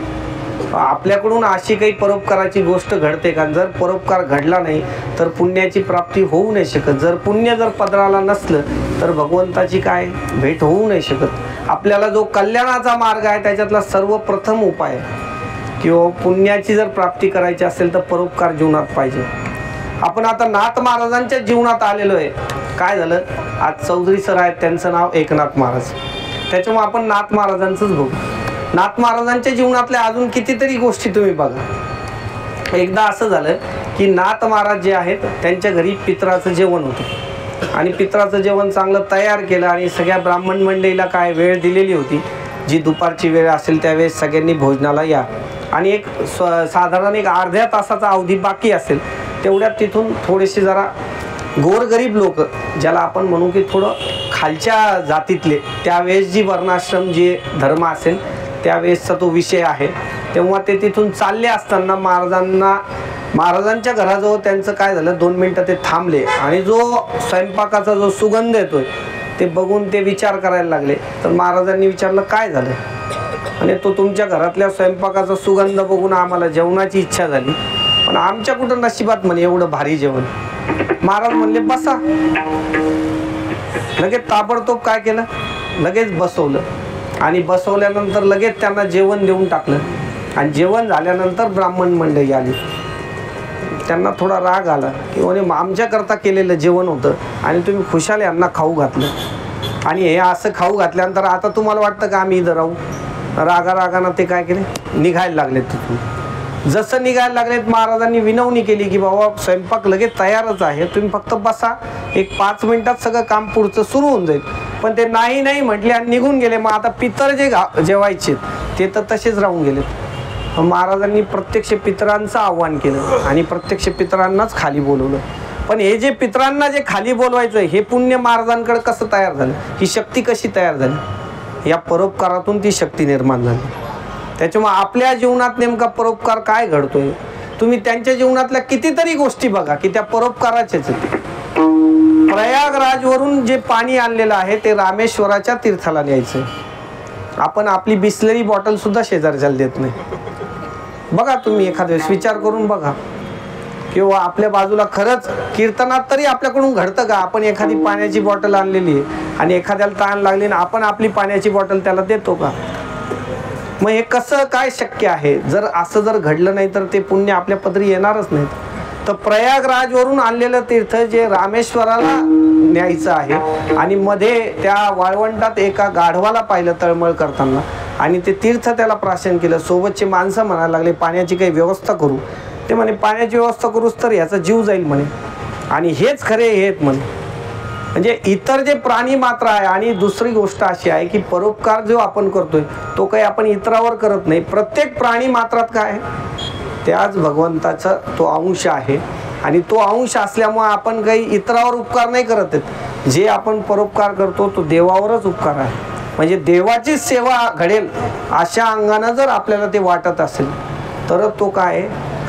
आपल्याकडून अशी काही परोपकाराची गोष्ट घडते का? जर परोपकार घडला नाही तर पुण्याची प्राप्ती होऊ नाही शकत. जर पुण्य जर पदराला नसलं तर भगवंताची काय भेट होऊ नाही शकत. आपल्याला जो कल्याणाचा मार्ग आहे त्याच्यातला सर्वप्रथम उपाय किंवा पुण्याची जर प्राप्ती करायची असेल तर परोपकार जीवनात पाहिजे. आपण आता नाथ महाराजांच्या जीवनात आलेलो आहे. काय झालं, आज चौधरी सर आहेत, त्यांचं नाव एकनाथ महाराज, त्याच्यामुळे आपण नाथ महाराजांचंच बघू. नाथ महाराजांच्या जीवनातल्या अजून कितीतरी गोष्टी तुम्ही बघा. एकदा असं झालं की नाथ महाराज जे आहेत त्यांच्या घरी पित्राचं जेवण होतं आणि पित्राचं जेवण चांगलं तयार केलं आणि सगळ्या ब्राह्मण मंडळीला काय वेळ दिलेली होती, जी दुपारची वेळ असेल त्यावेळेस सगळ्यांनी भोजनाला या आणि एक साधारण एक अर्ध्या तासाचा अवधी बाकी असेल तेवढ्यात तिथून थोडेसे जरा गोरगरीब लोक, ज्याला आपण म्हणू की थोडं खालच्या जातीतले, त्यावेळेस जी वर्णाश्रम जे धर्म असेल त्यावेळेसचा तो विषय आहे, तेव्हा ते तिथून चालले असताना महाराजांच्या घराजवळ त्यांचं काय झालं, 2 मिनिटं ते थांबले आणि जो स्वयंपाकाचा जो सुगंध येतोय ते बघून ते विचार करायला लागले. तर महाराजांनी विचारलं काय झालं, आणि तो तुमच्या घरातल्या स्वयंपाकाचा सुगंध बघून आम्हाला जेवणाची इच्छा झाली, पण आमच्या कुठं नशिबात म्हणे एवढं भारी जेवण. महाराज म्हणले बसा. लगेच ताबडतोब काय केलं, लगेच बसवलं आणि बसवल्यानंतर लगेच त्यांना जेवण देऊन टाकलं. आणि जेवण झाल्यानंतर ब्राह्मण मंडळी आली. त्यांना थोडा राग आला की म्हणे आमच्याकरता केलेलं जेवण होतं आणि तुम्ही खुशाल यांना खाऊ घातलं, आणि हे असं खाऊ घातल्यानंतर आता तुम्हाला वाटतं का आम्ही इथं राहू. रागानं ते काय केले, निघायला लागलेत तिथून. जसं निघायला लागलेत महाराजांनी विनवणी केली की बाबा स्वयंपाक लगेच तयारच आहे, तुम्ही फक्त बसा, एक 5 मिनिटात सगळं काम पुढचं सुरू होऊन जाईल. पण ते नाही म्हटले आणि निघून गेले. मग आता पितर जे जेवायचे ते तर तसेच राहून गेलेत. महाराजांनी प्रत्यक्ष पितरांचं आव्हान केलं आणि प्रत्यक्ष पितरांनाच खाली बोलवलं. पण हे जे पितरांना जे खाली बोलवायचं हे पुण्य महाराजांकडे कसं तयार झालं, ही शक्ती कशी तयार झाली, या परोपकारातून ती शक्ती निर्माण झाली. त्याच्यामुळे आपल्या जीवनात नेमका परोपकार काय घडतोय, तुम्ही त्यांच्या जीवनातल्या कितीतरी गोष्टी बघा की त्या परोपकाराच्याच आहेत. प्रयागराजवरून जे पाणी आणलेलं आहे ते रामेश्वराच्या तीर्थाला न्यायचं. आपण आपली बिस्लरी बॉटल सुद्धा शेजारच्याला देत नाही. बघा तुम्ही एखाद्या वेळेस विचार करून बघा, किंवा आपल्या बाजूला खरंच कीर्तनात तरी आपल्याकडून घडतं का, आपण एखादी पाण्याची बॉटल आणलेली आहे आणि एखाद्याला तहान लागली ना आपण आपली पाण्याची बॉटल त्याला देतो का. मग हे कसं काय शक्य आहे. जर असं जर घडलं नाही तर ते पुण्य आपल्या पदरी येणारच नाही. तर प्रयागराजवरून आणलेलं तीर्थ जे रामेश्वराला न्यायचं आहे आणि मध्ये त्या वाळवंटात एका गाढवाला पाहिलं तळमळ करताना आणि ते तीर्थ त्याला प्राशन केलं. सोबतचे माणसं म्हणायला लागले पाण्याची काही व्यवस्था करू. ते म्हणे पाण्याची व्यवस्था करूच तर याचा जीव जाईल म्हणे, आणि हेच खरे हेत म्हणे. म्हणजे इतर जे प्राणी मात्र आहे. आणि दुसरी गोष्ट अशी आहे की परोपकार जो आपण करतोय तो काही आपण इतरावर करत नाही. प्रत्येक प्राणी मात्रात काय आहे, त्याच भगवंताचा तो अंश आहे. आणि तो अंश असल्यामुळे आपण काही इतरावर उपकार नाही करत आहेत. जे आपण परोपकार करतो तो देवावरच उपकार आहे. म्हणजे देवाची सेवा घडेल अशा अंगानं जर आपल्याला ते वाटत असेल तर तो काय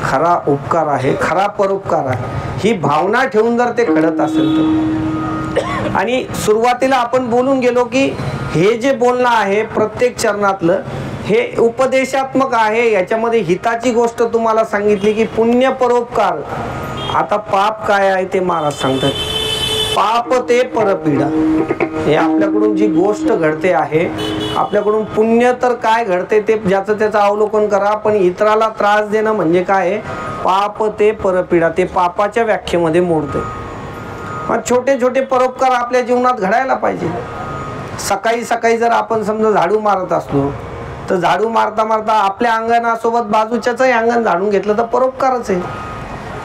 खरा उपकार आहे, खरा परोपकार आहे. ही भावना ठेवून जर ते घडत असेल तर. आणि सुरुवातीला आपण बोलून गेलो की हे जे बोलणं आहे प्रत्येक चरणातलं हे उपदेशात्मक आहे. याच्यामध्ये हिताची गोष्ट तुम्हाला सांगितली की पुण्य परोपकार. आता पाप काय आहे ते महाराज सांगतात. पाप ते परपीडा. हे आपल्याकडून जी गोष्ट घडते आहे, आपल्याकडून पुण्य तर काय घडते ते ज्याचं त्याचं अवलोकन करा. पण इतराला त्रास देणं म्हणजे काय? पाप ते परपीडा. ते पापाच्या व्याख्येमध्ये मोडते. पण छोटे छोटे परोपकार आपल्या जीवनात घडायला पाहिजे. सकाळी सकाळी जर आपण समजा झाडू मारत असलो तर झाडू मारता मारता आपल्या अंगणासोबत बाजूच्याचंही अंगण झाडून घेतलं तर परोपकारच आहे.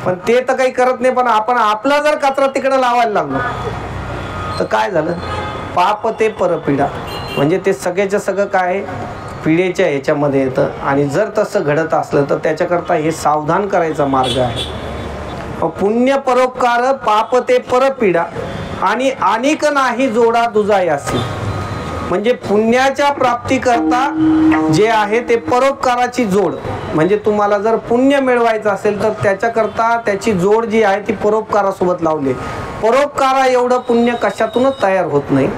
पण ते तर काही करत नाही. पण आपण आपला जर कचरा तिकडे लावायला लागलो तर काय झालं? पाप ते परपीडा. म्हणजे ते सगळ्याच्या सगळं काय पिढेच्या ह्याच्यामध्ये येतं. आणि जर तसं घडत असलं तर त्याच्याकरता हे सावधान करायचा मार्ग आहे. पुण्य परोपकार पाप ते परपीडा आणि अनेक नाही जोडा दुजायासी. म्हणजे पुण्याच्या प्राप्तीकरता जे आहे ते परोपकाराची जोड. म्हणजे तुम्हाला जर पुण्य मिळवायचं असेल तर त्याच्याकरता त्याची जोड जी आहे ती परोपकारासोबत लावली. परोपकारा एवढं पुण्य कशातूनच तयार होत नाही.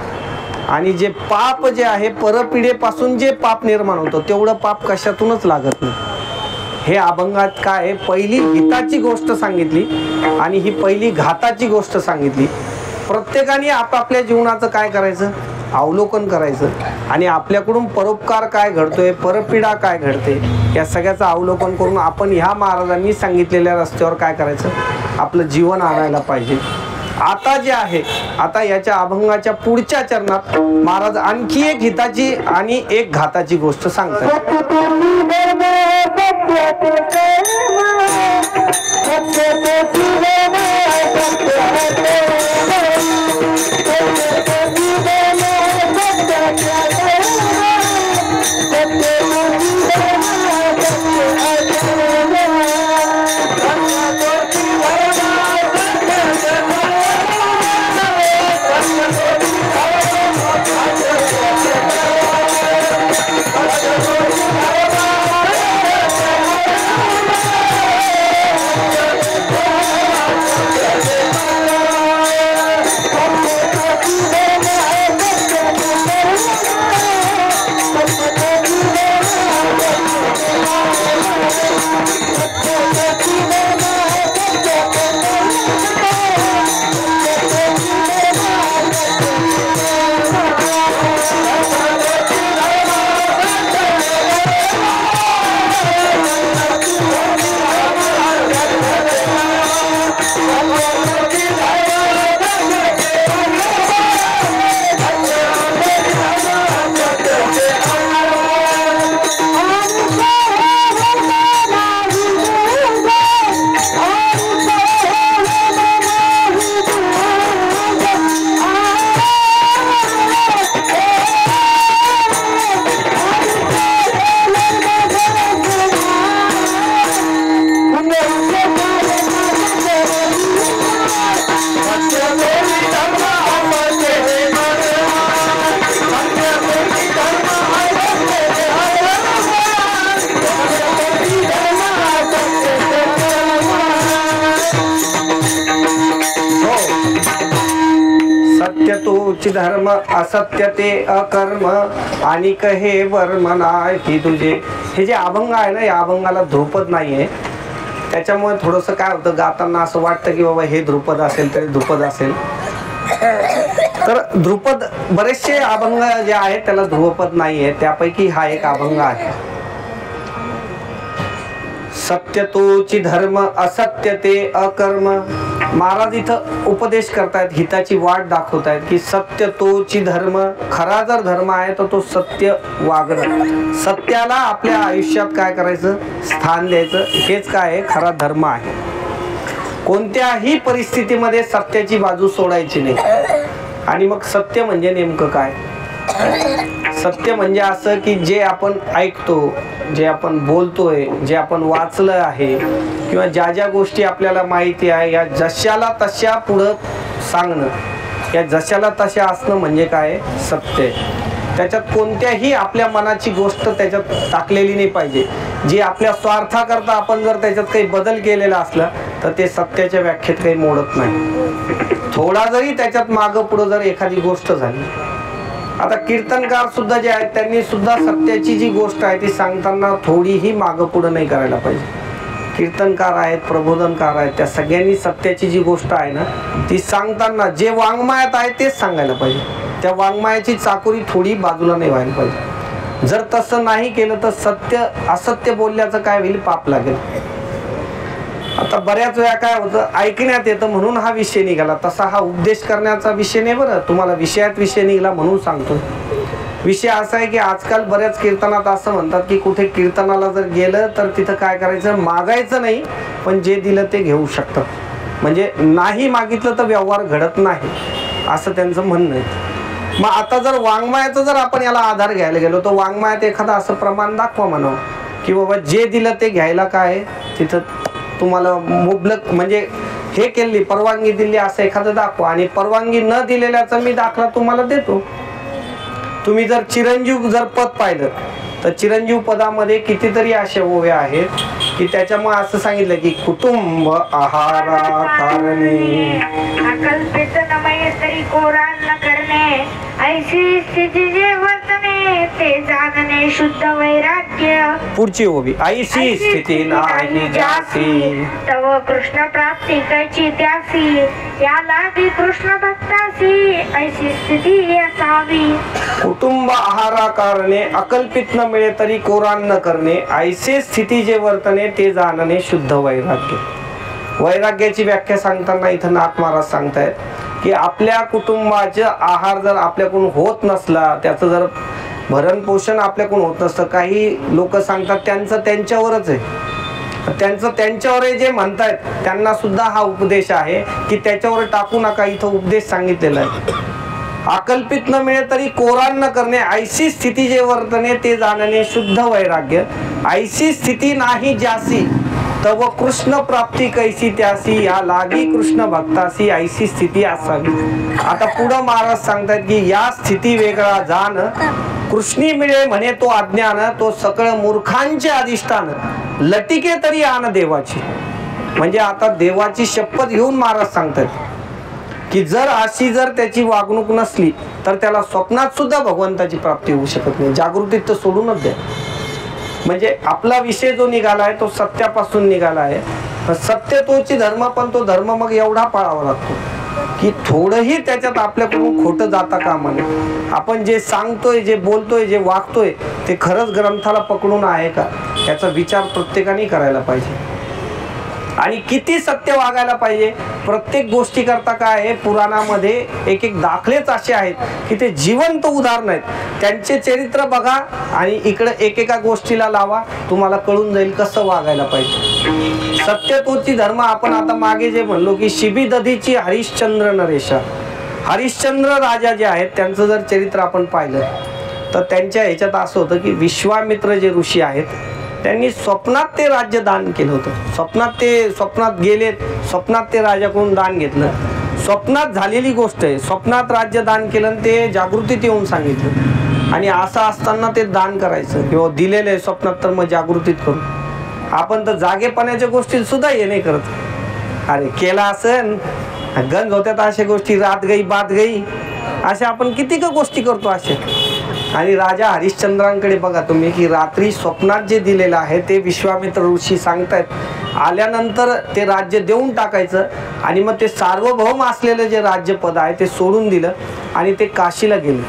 आणि जे पाप जे आहे परपिढेपासून जे पाप निर्माण होतं तेवढं पाप कशातूनच लागत नाही. हे अभंगात काय पहिली हिताची गोष्ट सांगितली आणि ही पहिली घाताची गोष्ट सांगितली. प्रत्येकाने आपापल्या जीवनाचं काय करायचं? अवलोकन करायचं. आणि आपल्याकडून परोपकार काय घडतोय, परपीडा काय घडते, या सगळ्याचं अवलोकन करून आपण ह्या महाराजांनी सांगितलेल्या रस्त्यावर काय करायचं? आपलं जीवन आणायला पाहिजे. आता जे आहे आता याच्या अभंगाच्या पुढच्या चरणात महाराज आणखी एक हिताची आणि एक घाताची गोष्ट सांगतात. धर्म असत्य ते अकर्म आणि कहे वर्मना ही तुझे. हे जे अभंग आहे ना या अभंगाला ध्रुपद नाहीये. त्याच्यामुळे थोडंसं काय होतं गाताना असं वाटतं की बाबा हे ध्रुपद असेल तरी ध्रुपद असेल. तर ध्रुपद बरेचसे अभंग जे आहेत त्याला ध्रुवपद नाहीये. त्यापैकी हा एक अभंग आहे. सत्य तोची धर्म असत्य ते अकर्म. महाराज इथं उपदेश करतायत, हिताची वाट दाखवतायत की सत्य तोची धर्म. खरा जर धर्म आहे तर तो सत्य वागणं, सत्याला आपल्या आयुष्यात काय करायचं? स्थान द्यायचं. हेच काय आहे? खरा धर्म आहे. कोणत्याही परिस्थितीमध्ये सत्याची बाजू सोडायची नाही. आणि मग सत्य म्हणजे नेमकं काय? सत्य म्हणजे असं की जे आपण ऐकतो जे आपण बोलतोय, जे आपण वाचलं आहे किंवा ज्या ज्या गोष्टी आपल्याला माहिती आहे, या जशाला तशा पुढं सांगणं, या जशाला तशा असणं म्हणजे काय? सत्य आहे. त्याच्यात कोणत्याही आपल्या मनाची गोष्ट त्याच्यात टाकलेली नाही पाहिजे. जी आपल्या स्वार्थाकरता आपण जर त्याच्यात काही बदल केलेला असला तर ते सत्याच्या व्याख्येत काही मोडत नाही. थोडा जरी त्याच्यात मागं पुढं जर एखादी गोष्ट झाली. आता कीर्तनकार सुद्धा जे आहेत त्यांनी सुद्धा सत्याची जी गोष्ट आहे ती सांगताना थोडीही मागं पुढं नाही करायला पाहिजे. कीर्तनकार आहेत, प्रबोधनकार आहेत, त्या सगळ्यांनी सत्याची जी गोष्ट आहे ना ती सांगताना जे वाङ्मयात आहे तेच सांगायला पाहिजे. त्या वाङ्मयाची चाकोरी थोडी बाजूला नाही व्हायला पाहिजे. जर तसं नाही केलं तर सत्य असत्य बोलल्याचं काय होईल? पाप लागेल. आता बऱ्याच वेळा काय होतं, ऐकण्यात येतं म्हणून हा विषय निघाला. तसा हा उपदेश करण्याचा विषय नाही बरं. तुम्हाला विषयात विषय निघाला म्हणून सांगतो. विषय असा आहे की आजकाल बऱ्याच कीर्तनात असं म्हणतात की कुठे कीर्तनाला जर गेलं तर तिथं काय करायचं? मागायचं नाही, पण जे दिलं ते घेऊ शकतात. म्हणजे नाही मागितलं तर व्यवहार घडत नाही असं त्यांचं म्हणणं आहे. मग आता जर वाङ्मयाचा जर आपण याला आधार घ्यायला गेलो तर वाङ्मयात एखादं असं प्रमाण दाखवा म्हणावं की बाबा जे दिलं ते घ्यायला काय तिथं तुम्हाला मुबलक म्हणजे हे केली परवानगी दिली असं एखादं दाखवा. आणि परवानगी न दिलेल्याचा मी दाखला तुम्हाला देतो. तुम्ही जर चिरंजीव जर पद पाहिलं तर चिरंजीव पदामध्ये कितीतरी अशा ओव्या आहेत की त्याच्यामुळे असं सांगितलं की कुटुंब आहारा कारणे अकल्पित नमय तरी कोरान न करणे ऐसी स्थिती जे वर्तने ते जाणणे शुद्ध वैराग्य. पुढची ओवी ऐसी स्थिती नाही जासी तव कृष्ण प्राप्ती कैची त्यासी या लागी कृष्ण भक्तासी ऐसी स्थिती असावी. कुटुंब आहारा कारणे अकल्पित न मिळे तरी कोरान न करणे ऐसे स्थिती जे वर्तने ते जाणणे शुद्ध वैराग्य. वैराग्याची व्याख्या सांगताना इथं नाथ महाराज सांगतायत की आपल्या कुटुंबाचा आहार जर आपल्याकडून होत नसला, त्याचं जर भरण पोषण आपल्याकडून होत नसतं. काही लोक सांगतात त्यांचं त्यांच्यावरच आहे, त्यांचं त्यांच्यावर जे म्हणतायत त्यांना सुद्धा हा उपदेश आहे की त्याच्यावर टाकू नका. इथं उपदेश सांगितलेला आहे अकल्पित न मिळे तरी कोरान न करणे ऐसी स्थिती जे वर्तने ते जाणणे शुद्ध वैराग्य. ऐसी स्थिती नाही ज्यासी तव कृष्ण प्राप्ती कैसी त्यासी या लागी कृष्ण भक्तासी ऐसी स्थिती असावी. आता पुढं महाराज सांगतात की या स्थिती वेगळा जाण कृष्णी मिळे म्हणे तो अज्ञान तो सकळ मूर्खांचे अधिष्ठान लटिके तरी आन देवाची. म्हणजे आता देवाची शपथ घेऊन महाराज सांगतात की जर अशी जर त्याची वागणूक नसली तर त्याला स्वप्नात सुद्धा भगवंताची प्राप्ती होऊ शकत नाही. जागृतीत तर सोडूनच द्या. म्हणजे आपला विषय जो निघाला आहे तो सत्यापासून निघाला आहे. सत्य तोची धर्म, पण तो धर्म मग एवढा पाळावा लागतो की थोडंही त्याच्यात आपल्याकडून खोटं जाता कामा नये. आपण जे सांगतोय, जे बोलतोय, जे वागतोय ते खरंच ग्रंथाला पकडून आहे का याचा विचार प्रत्येकाने करायला पाहिजे. आणि किती सत्य वागायला पाहिजे प्रत्येक गोष्टी करता काय आहे, पुराणामध्ये एक एक दाखलेच असे आहेत की ते जिवंत उदाहरण आहेत. त्यांचे चरित्र बघा आणि इकडे एकेका गोष्टीला लावा, तुम्हाला कळून जाईल कसं वागायला पाहिजे. सत्य तोची धर्म. आपण आता मागे जे म्हणलो की शिबी दधीची हरिश्चंद्र नरेशा, हरिश्चंद्र राजा जे आहेत त्यांचं जर चरित्र आपण पाहिलं तर त्यांच्या ह्याच्यात असं होतं की विश्वामित्र जे ऋषी आहेत त्यांनी स्वप्नात ते राज्य दान केलं होतं. स्वप्नात गेलेत, स्वप्नात ते राजाकडून दान घेतलं. स्वप्नात झालेली गोष्ट आहे. स्वप्नात राज्य दान केलं आणि ते जागृतीत येऊन सांगितलं. आणि असं असताना ते दान करायचं किंवा दिलेलं आहे स्वप्नात तर मग जागृतीत करू. आपण तर जागेपणाच्या गोष्टी सुद्धा हे नाही करत. अरे केला असं गंज होत्यात अशा गोष्टी, रात गई बात गई, अशा आपण किती का गोष्टी करतो अशा. आणि राजा हरिश्चंद्रांकडे बघा तुम्ही की रात्री स्वप्नात जे दिलेलं आहे ते विश्वामित्र ऋषी सांगतायत. आल्यानंतर ते राज्य देऊन टाकायचं आणि मग ते सार्वभौम असलेलं जे राज्यपद आहे ते सोडून दिलं आणि ते काशीला गेले.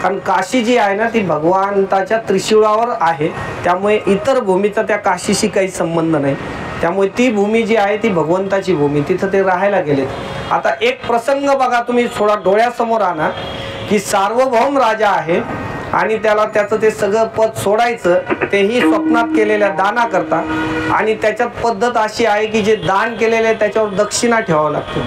कारण काशी जी आहे ना ती भगवंताच्या त्रिशूळावर आहे, त्यामुळे इतर भूमीचा त्या काशीशी काही संबंध नाही. त्यामुळे ती भूमी जी आहे ती भगवंताची भूमी, तिथं ते राहायला गेले. आता एक प्रसंग बघा तुम्ही, थोडा डोळ्यासमोर आणा की सार्वभौम राजा आहे आणि त्याला त्याचं ते सगळं पद सोडायचं, तेही स्वप्नात केलेल्या दाना करता. आणि त्याच्यात पद्धत अशी आहे की जे दान केलेले त्याच्यावर दक्षिणा ठेवावं लागते.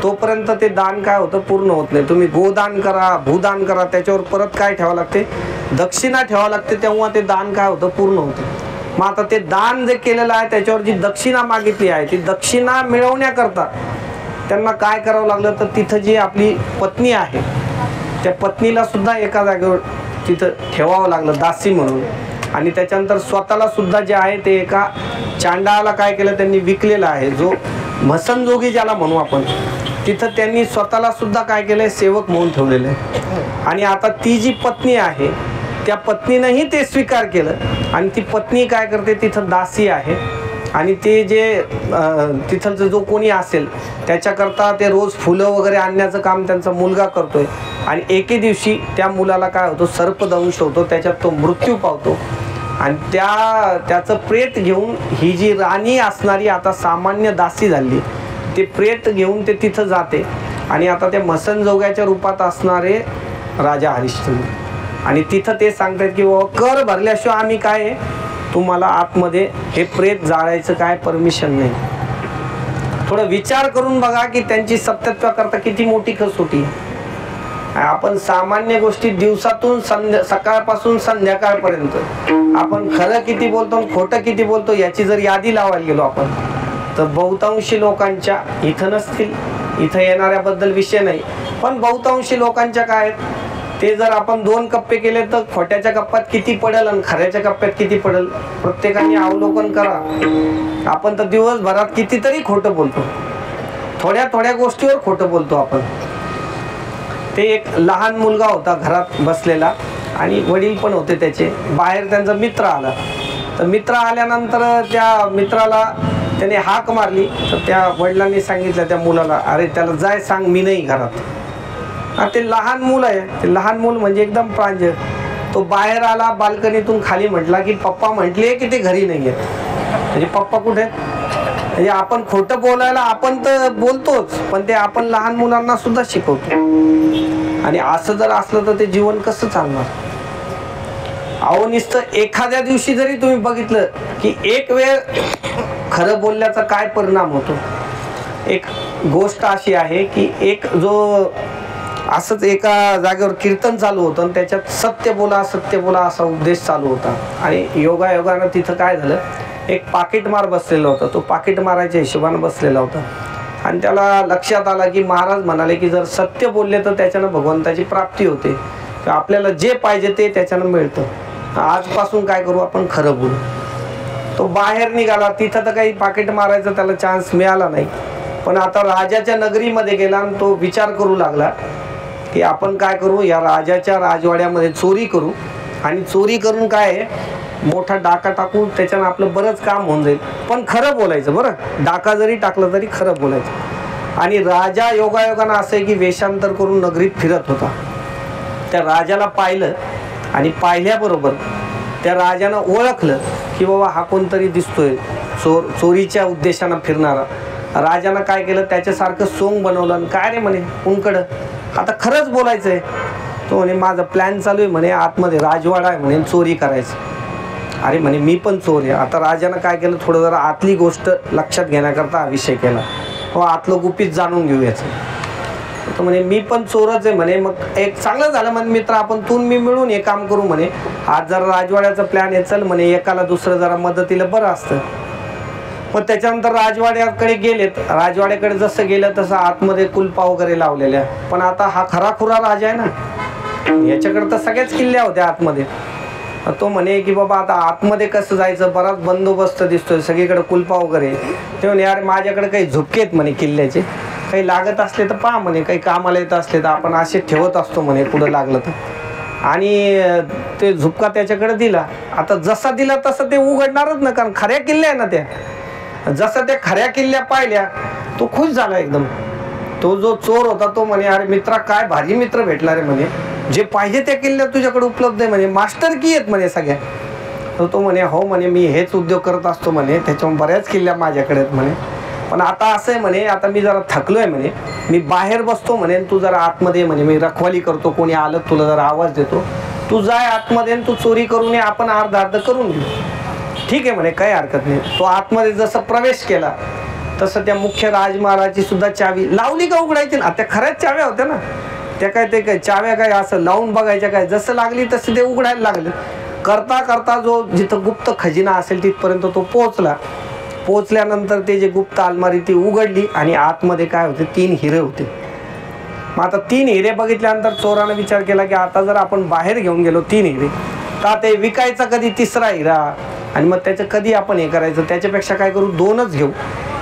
तोपर्यंत ते दान काय होतं, पूर्ण होत नाही. तुम्ही गोदान करा, भूदान करा, त्याच्यावर परत काय ठेवावं लागते, दक्षिणा ठेवावं लागते, तेव्हा ते दान काय होतं, पूर्ण होतं. मग आता ते दान जे केलेलं आहे त्याच्यावर जी दक्षिणा मागितली आहे ती दक्षिणा मिळवण्याकरता त्यांना काय करावं लागलं तर तिथं जी आपली पत्नी आहे त्या पत्नीला सुद्धा एका जागेवर तिथं ठेवावं लागलं दासी म्हणून. आणि त्याच्यानंतर स्वतःला सुद्धा जे आहे ते एका चांडाला काय केलं त्यांनी विकलेलं आहे, जो म्हसनजोगी ज्याला म्हणू आपण, तिथं त्यांनी स्वतःला सुद्धा काय केलंय सेवक म्हणून ठेवलेलं आहे. आणि आता ती जी पत्नी आहे त्या पत्नीनंही ते स्वीकार केलं आणि ती पत्नी काय करते तिथं दासी आहे आणि ते जे तिथलचं जो कोणी असेल त्याच्याकरता ते रोज फुलं वगैरे आणण्याचं काम त्यांचा मुलगा करतोय. आणि एके दिवशी त्या मुलाला काय होतं सर्पदंश होतो, त्याच्यात तो मृत्यू पावतो आणि त्याचं प्रेत घेऊन ही जी राणी असणारी आता सामान्य दासी झाली ते प्रेत घेऊन ते तिथं जाते. आणि आता त्या मसनजोग्याच्या रूपात असणारे राजा हरिश्चंद्र आणि तिथं ते सांगतात की बाबा कर भरल्याशिवाय आम्ही काय तुम्हाला आतमध्ये हे प्रेत जाळायचं काय परमिशन नाही. थोडं विचार करून बघा की त्यांची सत्यत्वाकरता किती मोठी कसोटी. आपण सामान्य गोष्टी दिवसातून सकाळपासून संध्याकाळपर्यंत आपण खरं किती बोलतो आणि खोटं किती बोलतो याची जर यादी लावायला गेलो आपण तर बहुतांशी लोकांच्या इथं नसतील, इथं येणाऱ्याबद्दल विषय नाही, पण बहुतांशी लोकांच्या काय आहेत ते जर आपण 2 कप्पे केले तर खोट्याच्या कप्प्यात किती पडेल आणि खऱ्याच्या कप्प्यात किती पडेल प्रत्येकाने अवलोकन करा. आपण तर दिवसभरात कितीतरी खोटं बोलतो, थोड्या थोड्या गोष्टीवर खोटं बोलतो आपण. ते एक लहान मुलगा होता घरात बसलेला आणि वडील पण होते त्याचे, बाहेर त्यांचा मित्र आला. तर मित्र आल्यानंतर त्या मित्राला त्याने हाक मारली तर त्या वडिलांनी सांगितलं त्या मुलाला, अरे त्याला जाय सांग मी नाही घरात. ते लहान मूल आहे, ते लहान मूल म्हणजे एकदम प्रांजळ. तो बाहेर आला बाल्कनीतून खाली म्हटला की पप्पा म्हटले की ते घरी नाही आहेत. म्हणजे पप्पा कुठे आहेत? म्हणजे आपण खोटं बोलायला आपण तर बोलतोच पण ते आपण लहान मुलांना सुद्धा शिकवतो. आणि असं जर असलं तर ते जीवन कसं चालणार. अहो नुसतं एखाद्या दिवशी जरी तुम्ही बघितलं की एक वेळ खरं बोलल्याचा काय परिणाम होतो. एक गोष्ट अशी आहे की एक जो असंच एका जागेवर कीर्तन चालू होतं आणि त्याच्यात सत्य बोला असा उपदेश चालू होता. आणि योगायोगानं तिथं काय झालं, एक पाकिटमार बसलेला होता. तो पाकिट मारायच्या हिशोबानं बसलेला होता आणि त्याला लक्षात आलं की महाराज म्हणाले की जर सत्य बोलले तर त्याच्यानं भगवंताची प्राप्ती होते, आपल्याला जे पाहिजे ते त्याच्यानं मिळतं. आजपासून काय करू आपण खरं बोलू. तो बाहेर निघाला, तिथं तर काही पाकिट मारायचा त्याला चान्स मिळाला नाही. पण आता राजाच्या नगरीमध्ये गेला आणि तो विचार करू लागला की आपण काय करू, या राजाच्या राजवाड्यामध्ये चोरी करू आणि चोरी करून काय मोठा डाका टाकू, त्याच्यानं आपलं बरंच काम होऊन जाईल. पण खरं बोलायचं, बरं डाका जरी टाकलं तरी खरं बोलायचं. आणि राजा योगायोगानं असं आहे की वेषांतर करून नगरीत फिरत होता. त्या राजाला पाहिलं आणि पाहिल्याबरोबर त्या राजानं ओळखलं की बाबा हा कोणतरी दिसतोय चोरीच्या उद्देशानं फिरणारा. राजानं काय केलं, त्याच्यासारखं सोंग बनवलं आणि काय रे म्हणे कुणकडं, आता खरंच बोलायचंय. तो म्हणे माझा प्लॅन चालू आहे म्हणे, आतमध्ये राजवाडा आहे म्हणे, चोरी करायचं. अरे म्हणे मी पण चोर आहे. आता राजानं काय केलं, थोडं जरा आतली गोष्ट लक्षात घेण्याकरता हा विषय केला, हो आतलं गुपित जाणून घेऊ याचं. तर म्हणे मी पण चोरच आहे म्हणे. मग एक चांगलं झालं म्हणे मित्र, आपण तू मी मिळून हे काम करू म्हणे. आज जरा राजवाड्याचा प्लॅन आहे, चल म्हणे एकाला दुसरं जरा मदतीला बरं असतं. पण त्याच्यानंतर राजवाड्याकडे गेलेत. राजवाड्याकडे जसं गेलं तसं आतमध्ये कुलपा वगैरे लावलेल्या. पण आता हा खराखुरा राजा आहे ना, याच्याकडे तर सगळ्याच किल्ल्या होत्या आतमध्ये. तो म्हणे की बाबा आता आतमध्ये कसं जायचं, बराच बंदोबस्त दिसतोय, सगळीकडे कुलपा वगैरे. ते म्हणे यार माझ्याकडे काही झुपके आहेत म्हणे किल्ल्याचे, काही लागत असले तर पहा म्हणे, काही कामाला येत असले तर आपण असे ठेवत असतो म्हणे पुढं लागलं तर. आणि ते झुपका त्याच्याकडे दिला. आता जसा दिला तसं ते उघडणारच ना, कारण खऱ्या किल्ल्या आहे ना त्या. जसं त्या खऱ्या किल्ल्या पाहिल्या तो खुश झाला एकदम. तो जो चोर होता तो म्हणे अरे मित्रा काय भारी मित्र भेटला रे म्हणे, जे पाहिजे त्या किल्ल्या तुझ्याकडे उपलब्ध आहे म्हणे, मास्टर की आहेत म्हणे सगळ्या. तर तो म्हणे हो म्हणे मी हेच उद्योग करत असतो म्हणे, त्याच्यामुळे बऱ्याच किल्ल्या माझ्याकडे आहेत म्हणे. पण आता असं आहे म्हणे, आता मी जरा थकलोय म्हणे, मी बाहेर बसतो म्हणे, तू जरा आतमध्ये म्हणे मी रखवाली करतो, कोणी आलं तुला जरा आवाज देतो, तू जाय आतमध्ये तू चोरी करून ये, आपण अर्ध करून घेऊ. ठीक आहे म्हणे काही हरकत नाही. तो आतमध्ये जसं प्रवेश केला तसं त्या मुख्य राजमाराची सुद्धा चावी लावली का उघडायची ना, त्या खऱ्याच चाव्या होत्या ना त्या. काय ते काय चाव्या काय असं लावून बघायच्या काय, जसं लागली तसं ते उघडायला लागले. करता करता जो जिथं गुप्त खजिना असेल तिथपर्यंत तो पोहोचला. पोहोचल्यानंतर ते जे गुप्त अलमारी ती उघडली आणि आतमध्ये काय होते, 3 हिरे होते. मग आता 3 हिरे बघितल्यानंतर चोरानं विचार केला की आता जर आपण बाहेर घेऊन गेलो 3 हिरे तर ते विकायचा कधी 3रा हिरा, आणि मग त्याचं कधी आपण हे करायचं, त्याच्यापेक्षा काय करू 2च घेऊ,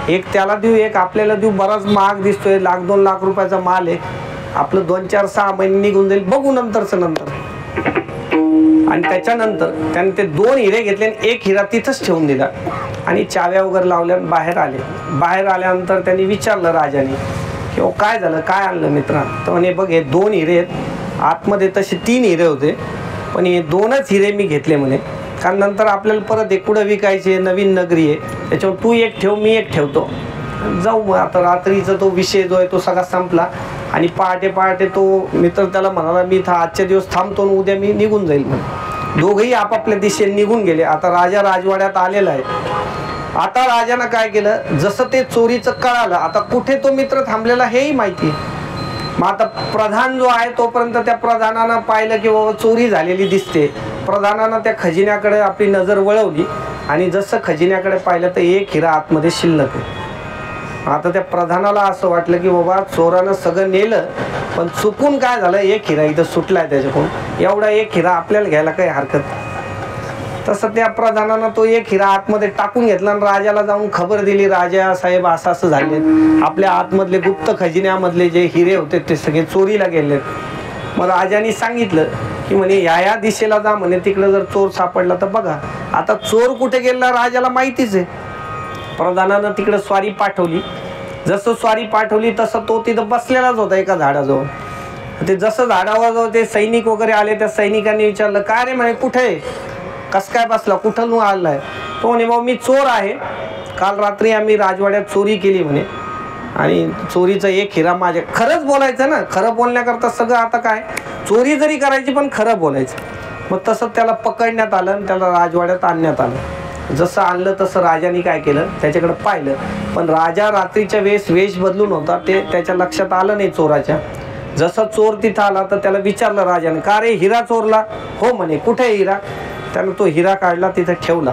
एक त्याला देऊ एक आपल्याला देऊ. बराच महाग दिसतोय, 1-2 लाख रुपयाचा माल आहे, आपलं 2-4-6 महिने निघून जाईल, बघू नंतरचं नंतर. आणि त्याच्यानंतर त्याने ते 2 हिरे घेतले आणि 1 हिरा तिथंच ठेवून दिला आणि चाव्या वगैरे लावल्या बाहेर आले. बाहेर आल्यानंतर त्यांनी विचारलं राजाने की ओ काय झालं, काय आणलं मित्रा. तर म्हणे बघ हे 2 हिरे आहेत, आतमध्ये तसे 3 हिरे होते पण हे 2च हिरे मी घेतले म्हणे, कारण नंतर आपल्याला परत कुठं विकायचे, नवीन नगरी आहे, त्याच्यावर तू एक ठेव मी एक ठेवतो, जाऊ. मग आता रात्रीचा तो विषय जो आहे तो सगळा संपला आणि पहाटे तो मित्र त्याला म्हणाला मी इथं आजच्या दिवस थांबतो आणि उद्या मी निघून जाईल म्हणे. दोघंही आपापल्या दिशेने निघून गेले. आता राजा राजवाड्यात आलेला आहे. आता राजानं काय केलं, जसं ते चोरीचं कळालं, आता कुठे तो मित्र थांबलेला हेही माहिती. मग आता प्रधान जो आहे तोपर्यंत त्या प्रधानानं पाहिलं की बाबा चोरी झालेली दिसते. प्रधानानं त्या खजिन्याकडे आपली नजर वळवली आणि जसं खजिन्याकडे पाहिलं तर 1 हिरा आतमध्ये शिल्लक आहे. आता त्या प्रधानाला असं वाटलं की बाबा चोरानं सगळं नेलं पण चुकून काय झालं, 1 हिरा इथं सुटलाय त्याच्याकडून, एवढा 1 हिरा आपल्याला घ्यायला काही हरकत. तसं त्या प्रधानानं तो 1 हिरा आतमध्ये टाकून घेतला आणि राजाला जाऊन खबर दिली, राजा साहेब असं असं झाले, आपल्या आतमधले गुप्त खजिन्यामधले जे हिरे होते ते सगळे चोरीला गेलेत. मग राजाने सांगितलं की म्हणे या दिशेला जा म्हणे, तिकडे जर चोर सापडला तर बघा. आता चोर कुठे गेला राजाला माहितीच आहे. प्रधानानं तिकडे स्वारी पाठवली. जसं स्वारी पाठवली तसं तो तिथं बसलेलाच होता एका झाडाजवळ. ते जसं झाडावर ते सैनिक वगैरे आले, त्या सैनिकांनी विचारलं काय रे म्हणे कुठे आहे, कस काय बसला, कुठं आलाय. तो म्हणे भाऊ मी चोर आहे, काल रात्री आम्ही राजवाड्यात चोरी केली म्हणे आणि चोरीचा 1 हिरा माझ्या. खरंच बोलायचं ना, खरं बोलण्याकरता सगळं. आता काय चोरी जरी करायची पण खरं बोलायचं. मग तसं त्याला पकडण्यात आलं आणि त्याला राजवाड्यात आणण्यात आलं. जसं आणलं तसं राजाने काय केलं, त्याच्याकडे पाहिलं पण राजा रात्रीच्या वेश बदलून होता, ते त्याच्या लक्षात आलं नाही चोराच्या. जसं चोर तिथं आला तर त्याला विचारलं राजाने का रे हिरा चोरला, हो म्हणे कुठे हिरा. त्यानं तो हिरा काढला तिथं ठेवला.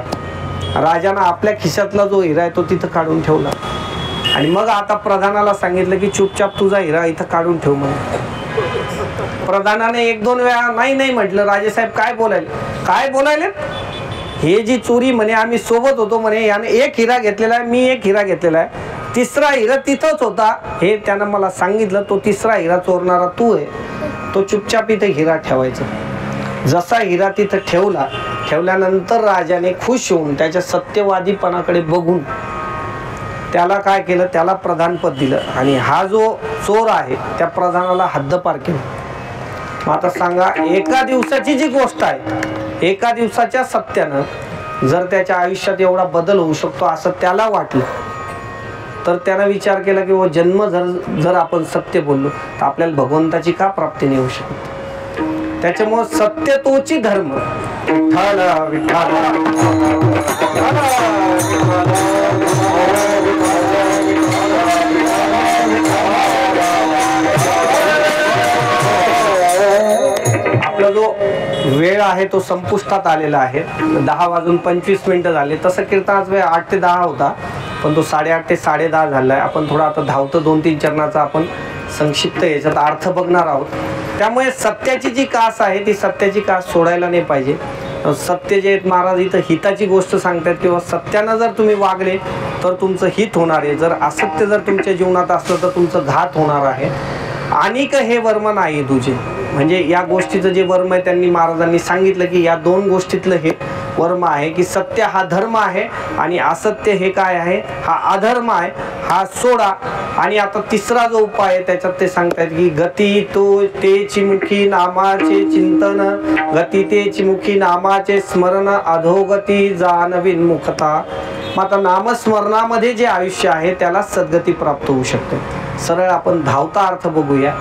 राजानं आपल्या खिशातला जो हिरा आहे तो तिथं काढून ठेवला आणि मग आता प्रधानाला सांगितलं की चुपचाप तुझा हिरा इथं काढून ठेव म्हणे. प्रधानाने 1-2 वेळा नाही म्हटलं. राजेसाहेब काय बोलायले, हे जी चोरी म्हणे आम्ही सोबत होतो म्हणे, याने 1 हिरा घेतलेला आहे, मी 1 हिरा घेतलेला आहे, 3रा हिरा तिथंच होता हे त्यानं मला सांगितलं. तो 3रा हिरा चोरणारा तू आहे, तो चुपचाप इथे हिरा ठेवायचा. जसा हिरा तिथं ठेवल्यानंतर राजाने खुश होऊन त्याच्या सत्यवादीपणाकडे बघून त्याला काय केलं, त्याला प्रधानपद दिलं आणि हा जो चोर आहे त्या प्रधानाला हद्दपार केलं. मग आता सांगा, एका दिवसाची जी गोष्ट आहे, एका दिवसाच्या सत्यानं जर त्याच्या आयुष्यात एवढा बदल होऊ शकतो असं त्याला वाटलं तर त्यानं विचार केला की वो जन्म जर आपण सत्य बोललो तर आपल्याला भगवंताची का प्राप्ती नाही होऊ शकत. त्याच्यामुळे सत्य तोची धर्म. आपला जो वेळ आहे तो संपुष्टात आलेला आहे. 10:25 झाले. तसं कीर्तनाचा वेळ 8 ते 10 होता पण तो 8:30 ते 10:30 झालाय. आपण थोडा आता धावतो 2-3 चरणाचा आपण संक्षिप्त याच्यात अर्थ बघणार आहोत. त्यामुळे सत्याची जी कास आहे ती सत्याची कास सोडायला नाही पाहिजे. सत्य जे आहेत महाराज इथं हिताची गोष्ट सांगतात किंवा सत्यानं जर तुम्ही वागले तर तुमचं हित होणार आहे. जर असत्य जर तुमच्या जीवनात असलं तर तुमचं घात होणार आहे. अनिक हे वर्म नाही तुझे, म्हणजे या गोष्टीचं जे वर्म आहे त्यांनी महाराजांनी सांगितलं की या 2 गोष्टीतलं हे वर्म आहे की सत्य हा धर्म आहे आणि असत्य हे काय आहे, हा अधर्म आहे, हा सोडा. आणि आता 3रा जो उपाय आहे त्याच्यात ते सांगतात की गती तो तेची मुखी नामाचे चिंतन, गती तेची मुखी नामाचे स्मरण, अधोगती जानविन मुखता. मग आता नामस्मरणामध्ये जे आयुष्य आहे त्याला सद्गती प्राप्त होऊ शकते. सरळ आपण धावता अर्थ बघूया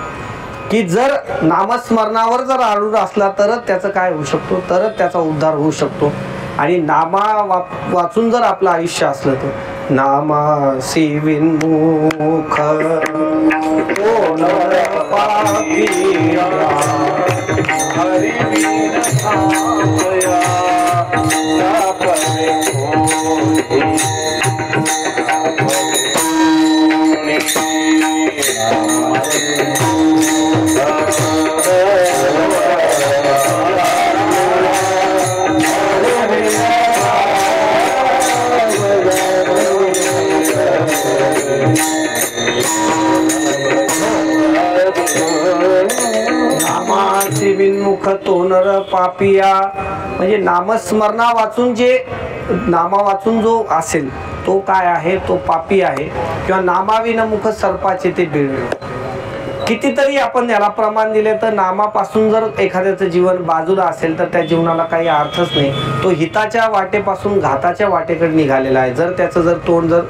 की जर नामस्मरणावर जर आरूढ असला तरच त्याचं काय होऊ शकतो, तरच त्याचा उद्धार होऊ शकतो. आणि नामा वाचून जर आपलं आयुष्य असलं तर नामासी विन्मुख हरी भक्ती विन्मुख तो नर पापिया. म्हणजे नामस्मरणा वाचून नामा वाचून जो असेल तो काय आहे, तो पापी आहे. किंवा नामाविनमुख सर्पाचे ते बिळ. कितीतरी आपण याला प्रमाण दिले तर नामापासून जर एखाद्याचं जीवन बाजूला असेल तर त्या जीवनाला काही अर्थच नाही. तो हिताच्या वाटेपासून घाताच्या वाटेकडे निघालेला आहे. जर त्याचं जर तोंड जर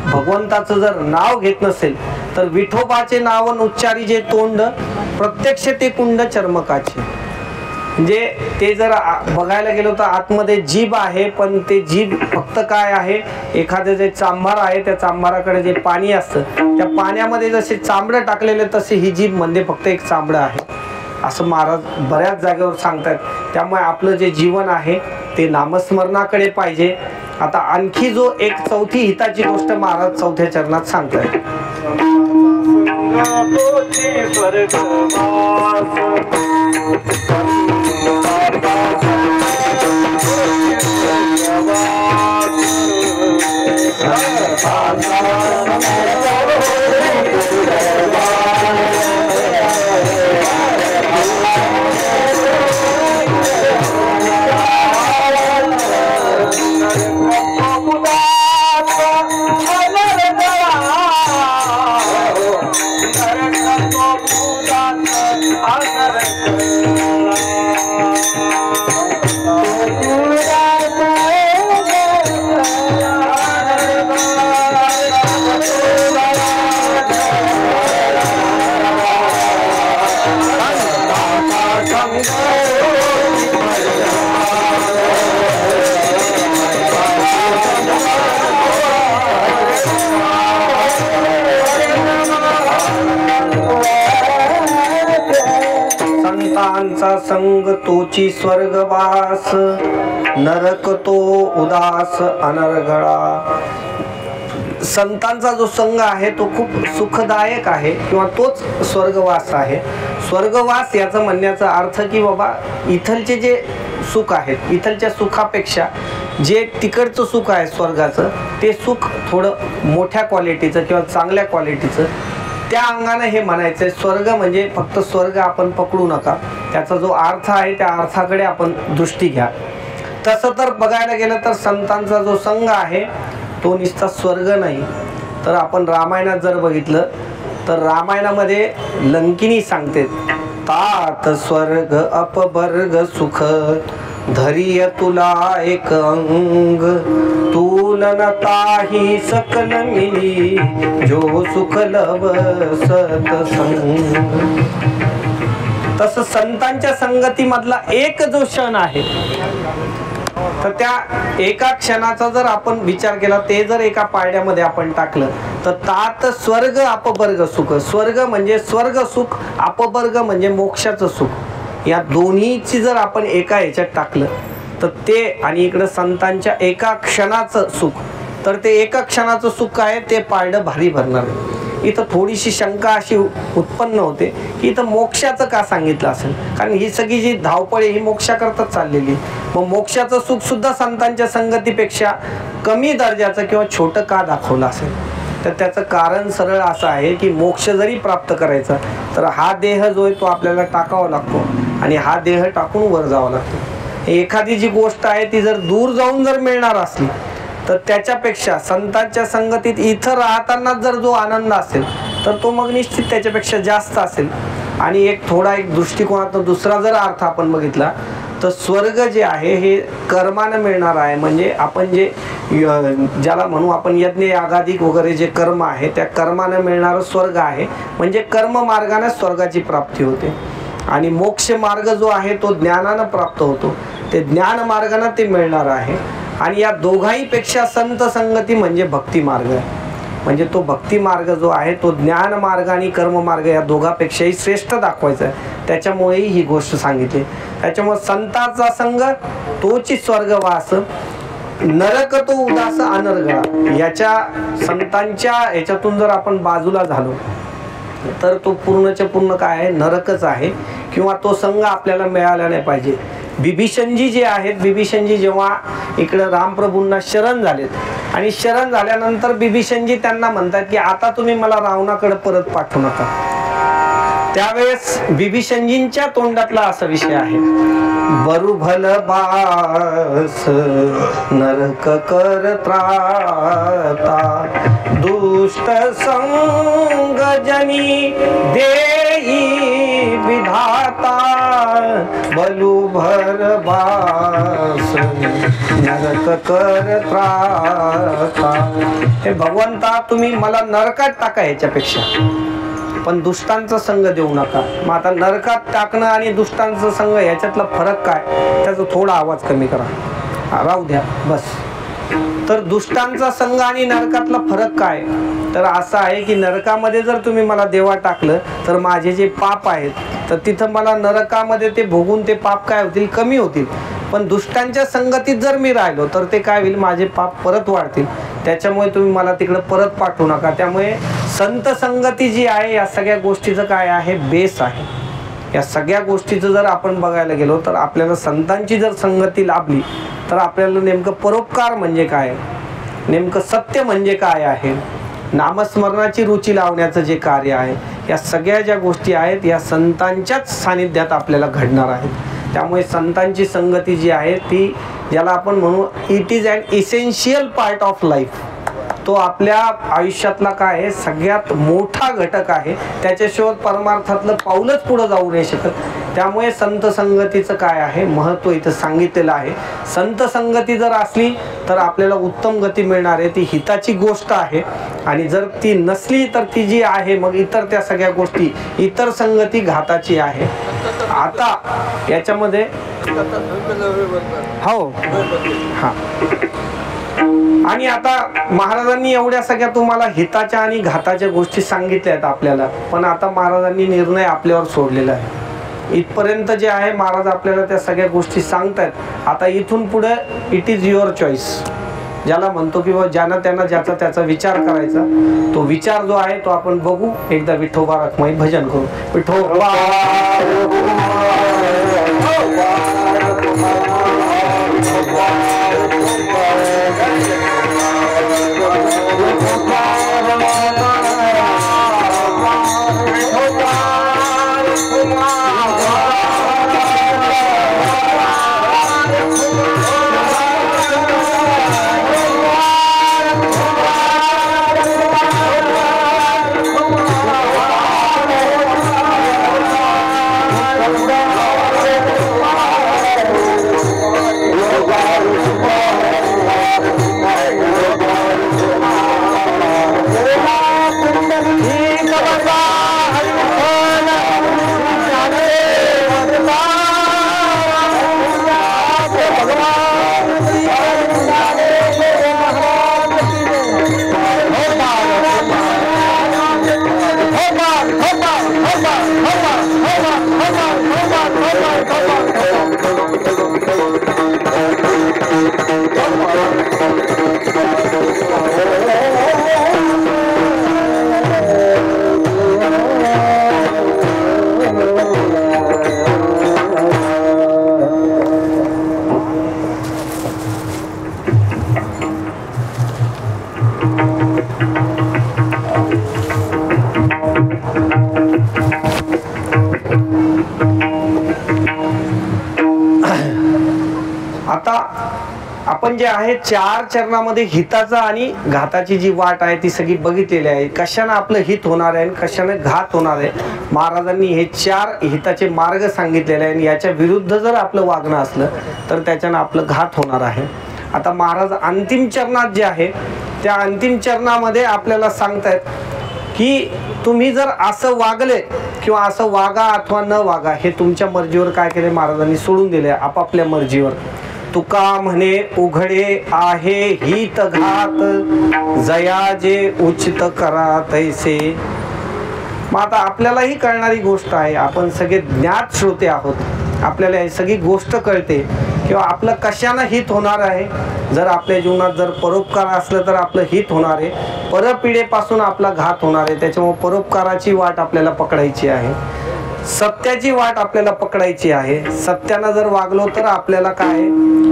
भगवंताचं जर नाव घेत नसेल तर विठोबाचे नाव उच्चारी जे तोंड प्रत्यक्ष ते कुंड चर्मकाचे. म्हणजे ते जर बघायला गेलो तर आतमध्ये जीभ आहे, पण ते जीभ फक्त काय आहे, एखादं जे चांभार आहे त्या चांभाराकडे जे पाणी असतं त्या पाण्यामध्ये जसे चांबडं टाकलेले तसे ही जीभ म्हणजे फक्त एक चांबडं आहे असं महाराज बऱ्याच जागेवर सांगतात. त्यामुळे आपलं जे जीवन आहे ते नामस्मरणाकडे पाहिजे. आता आणखी जो एक चौथी हिताची गोष्ट महाराज चौथ्या चरणात सांगतात. संतांचा संग तोची स्वर्गवास, नरक तो उदास अनर्गळा. संतांचा जो संघ आहे तो खूप सुखदायक आहे किंवा तोच स्वर्गवास आहे. स्वर्गवास याचं म्हणण्याचा अर्थ की बाबा इथलचे जे सुख आहेत, इथलच्या सुखापेक्षा जे तिकडचं सुख आहे स्वर्गाचं ते सुख थोडं मोठ्या क्वालिटीचं किंवा चांगल्या क्वालिटीचं, त्या अंगाने हे म्हणायचंय. स्वर्ग म्हणजे फक्त स्वर्ग आपण पकडू नका, त्याचा जो अर्थ आहे त्या अर्थाकडे आपण दृष्टी घ्या. तसं तर बघायला गेलं तर संतांचा जो संघ आहे तो नुसता स्वर्ग नाही. तर आपण रामायणात जर बघितलं तर रामायणामध्ये लंकिनी सांगते, तात स्वर्ग अपवर्ग सुख धैर्य तुला एक अंग, तुलनताही सकल मिली जो सुख लव सतसंग. तसं संतांच्या संगतीमधला एक जो क्षण आहे तर त्या एका क्षणाचा जर आपण विचार केला, ते जर एका पारड्यामध्ये आपण टाकलं तर तात स्वर्ग अपवर्ग सुख. स्वर्ग म्हणजे स्वर्ग सुख, अपवर्ग म्हणजे मोक्षाचं सुख. या दोन्हीची जर आपण एका ह्याच्यात टाकलं तर ते, आणि इकडं संतांच्या एका क्षणाचं सुख, तर ते एका क्षणाचं सुख आहे ते पारडं भारी भरणार आहे. इथं थोडीशी शंका अशी उत्पन्न होते की इथं मोक्षाचं का सांगितलं असेल, कारण ही सगळी जी धावपळ ही मोक्षाकरताच चाललेली. मग मोक्षाचं सुख सुद्धा संतांच्या संगतीपेक्षा कमी दर्जाचं किंवा छोटं का दाखवलं असेल, तर त्याचं कारण सरळ असं आहे की मोक्ष जरी प्राप्त करायचा तर हा देह जो आहे तो आपल्याला टाकावा लागतो आणि हा देह टाकून वर जावा लागतो. एखादी जी गोष्ट आहे ती जर दूर जाऊन जर मिळणार असली तर त्याच्यापेक्षा संतांच्या संगतीत इथं राहताना जर जो आनंद असेल तर तो मग निश्चित त्याच्यापेक्षा जास्त असेल. आणि एक थोडा एक दृष्टिकोनातून दुसरा जर अर्थ आपण बघितला तर स्वर्ग जे आहे हे कर्मानं मिळणार आहे. म्हणजे आपण जे ज्याला म्हणू आपण यज्ञ यागादिक वगैरे जे कर्म आहे त्या कर्मानं मिळणारं स्वर्ग आहे. म्हणजे कर्म मार्गाने स्वर्गाची प्राप्ती होते. आणि मोक्ष मार्ग जो आहे तो ज्ञानानं प्राप्त होतो, ते ज्ञान मार्गाने ते मिळणार आहे. आणि या दोघाही पेक्षा संत संगती म्हणजे भक्ती मार्ग आहे. म्हणजे तो भक्ती मार्ग जो आहे तो ज्ञान मार्ग आणि कर्म मार्ग या दोघांपेक्षाही श्रेष्ठ दाखवायचा आहे. त्याच्यामुळेही ही गोष्ट सांगितली. त्याच्यामुळे संतांचा संग तोची स्वर्गवास, नरक तो उदास अनर्गळा. याच्या संतांच्या याच्यातून जर आपण बाजूला झालो तर तो पूर्णच्या पूर्ण काय आहे, नरकच आहे. किंवा तो संघ आपल्याला मिळाला नाही पाहिजे. बिभीषणजी जे आहेत, बिभीषणजी जेव्हा इकडं रामप्रभूंना शरण झालेत आणि शरण झाल्यानंतर बिभीषणजी त्यांना म्हणतात की आता तुम्ही मला रावणाकडे परत पाठवू नका. त्यावेळेस बिभीषणजींच्या तोंडातला असा विषय आहे, बरु भल बास नरक कर त्राता, दुष्ट संग जनी देई विधाता, बलु भर बास नरक कर त्राता. हे भगवंता, तुम्ही मला नरकात टाका याच्यापेक्षा, पण दुष्टांचा संग देऊ नका. मग आता नरकात टाकणं आणि दुष्टांचा संग याच्यातला फरक काय, त्याचा थोडा आवाज कमी करा, राहू द्या बस. तर दुष्टांचा संग आणि नरकातला फरक काय, तर असा आहे की नरकामध्ये जर तुम्ही मला देवा टाकलं तर माझे जे पाप आहेत तर तिथं मला नरकामध्ये ते भोगून ते पाप काय होतील, कमी होतील. पण दुष्टांच्या संगतीत जर मी राहिलो तर ते काय होईल, माझे पाप परत वाढतील. त्याच्यामुळे तुम्ही मला तिकडं परत पाठवू नका. त्यामुळे संत संगती जी आहे या सगळ्या गोष्टीचं काय आहे, बेस आहे. या सगळ्या गोष्टीचं जर आपण बघायला गेलो तर आपल्याला संतांची जर संगती लाभली तर आपल्याला नेमकं परोपकार म्हणजे काय, नेमकं सत्य म्हणजे काय आहे, नामस्मरणाची रुची लावण्याचं जे कार्य आहे, या सगळ्या ज्या गोष्टी आहेत या संतांच्याच सानिध्यात आपल्याला घडणार आहेत. त्यामुळे संतांची संगती जी आहे ती, ज्याला आपण म्हणू it is an essential part of life, तो आपल्या आयुष्यातला काय आहे, सगळ्यात मोठा घटक आहे. त्याच्याशिवाय परमार्थातलं पाऊलच पुढे जाऊ नाही शकत. त्यामुळे संत संगतीचं काय आहे, महत्त्व इथं सांगितलेलं आहे. संत संगती जर असली तर आपल्याला उत्तम गती मिळणार आहे, ती हिताची गोष्ट आहे. आणि जर ती नसली तर ती जी आहे मग इतर त्या सगळ्या गोष्टी, इतर संगती घाताची आहे. आता याच्यामध्ये हो हा, आणि आता महाराजांनी एवढ्या सगळ्या तुम्हाला हिताच्या आणि घाताच्या गोष्टी सांगितल्या आहेत आपल्याला, पण आता महाराजांनी निर्णय आपल्यावर सोडलेला आहे. इथपर्यंत जे आहे महाराज आपल्याला त्या सगळ्या गोष्टी सांगतायत. आता इथून पुढे इट इज युअर चॉईस, ज्याला म्हणतो किंवा ज्यानं त्यांना ज्याचा त्याचा विचार करायचा, तो विचार जो आहे तो आपण बघू. एकदा विठोबा रखमाई भजन करू. विठोबा आपण जे आहे चार चरणामध्ये हिताचा आणि घाताची जी वाट आहे ती सगळी बघितलेली आहे. कशाने आपलं हित होणार आहे आणि कशाने घात होणार आहे, महाराजांनी हे चार हिताचे मार्ग सांगितलेले आहे. आणि याच्या विरुद्ध जर आपलं वागणं असलं तर त्याच्यानं आपलं घात होणार आहे. आता महाराज अंतिम चरणात जे आहे त्या अंतिम चरणामध्ये आपल्याला सांगतायत की तुम्ही जर असं वागले किंवा असं वागा अथवा न वागा, हे तुमच्या मर्जीवर काय केले महाराजांनी सोडून दिले, आपापल्या मर्जीवर. तुका म्हणे उघडे आहे हित घात, जया जे उचित करा तैसे. मग आता आपल्यालाही कळणारी गोष्ट आहे, आपण सगळे ज्ञात श्रोते आहोत, आपल्याला ही सगळी गोष्ट कळते किंवा आपलं कशानं हित होणार आहे. जर आपल्या जीवनात जर परोपकार असलं तर आपलं हित होणार आहे, परपिढेपासून आपला घात होणार आहे. त्याच्यामुळे परोपकाराची वाट आपल्याला पकडायची आहे, सत्याची वाट आपल्याला पकडायची आहे. सत्यानं जर वागलो तर आपल्याला काय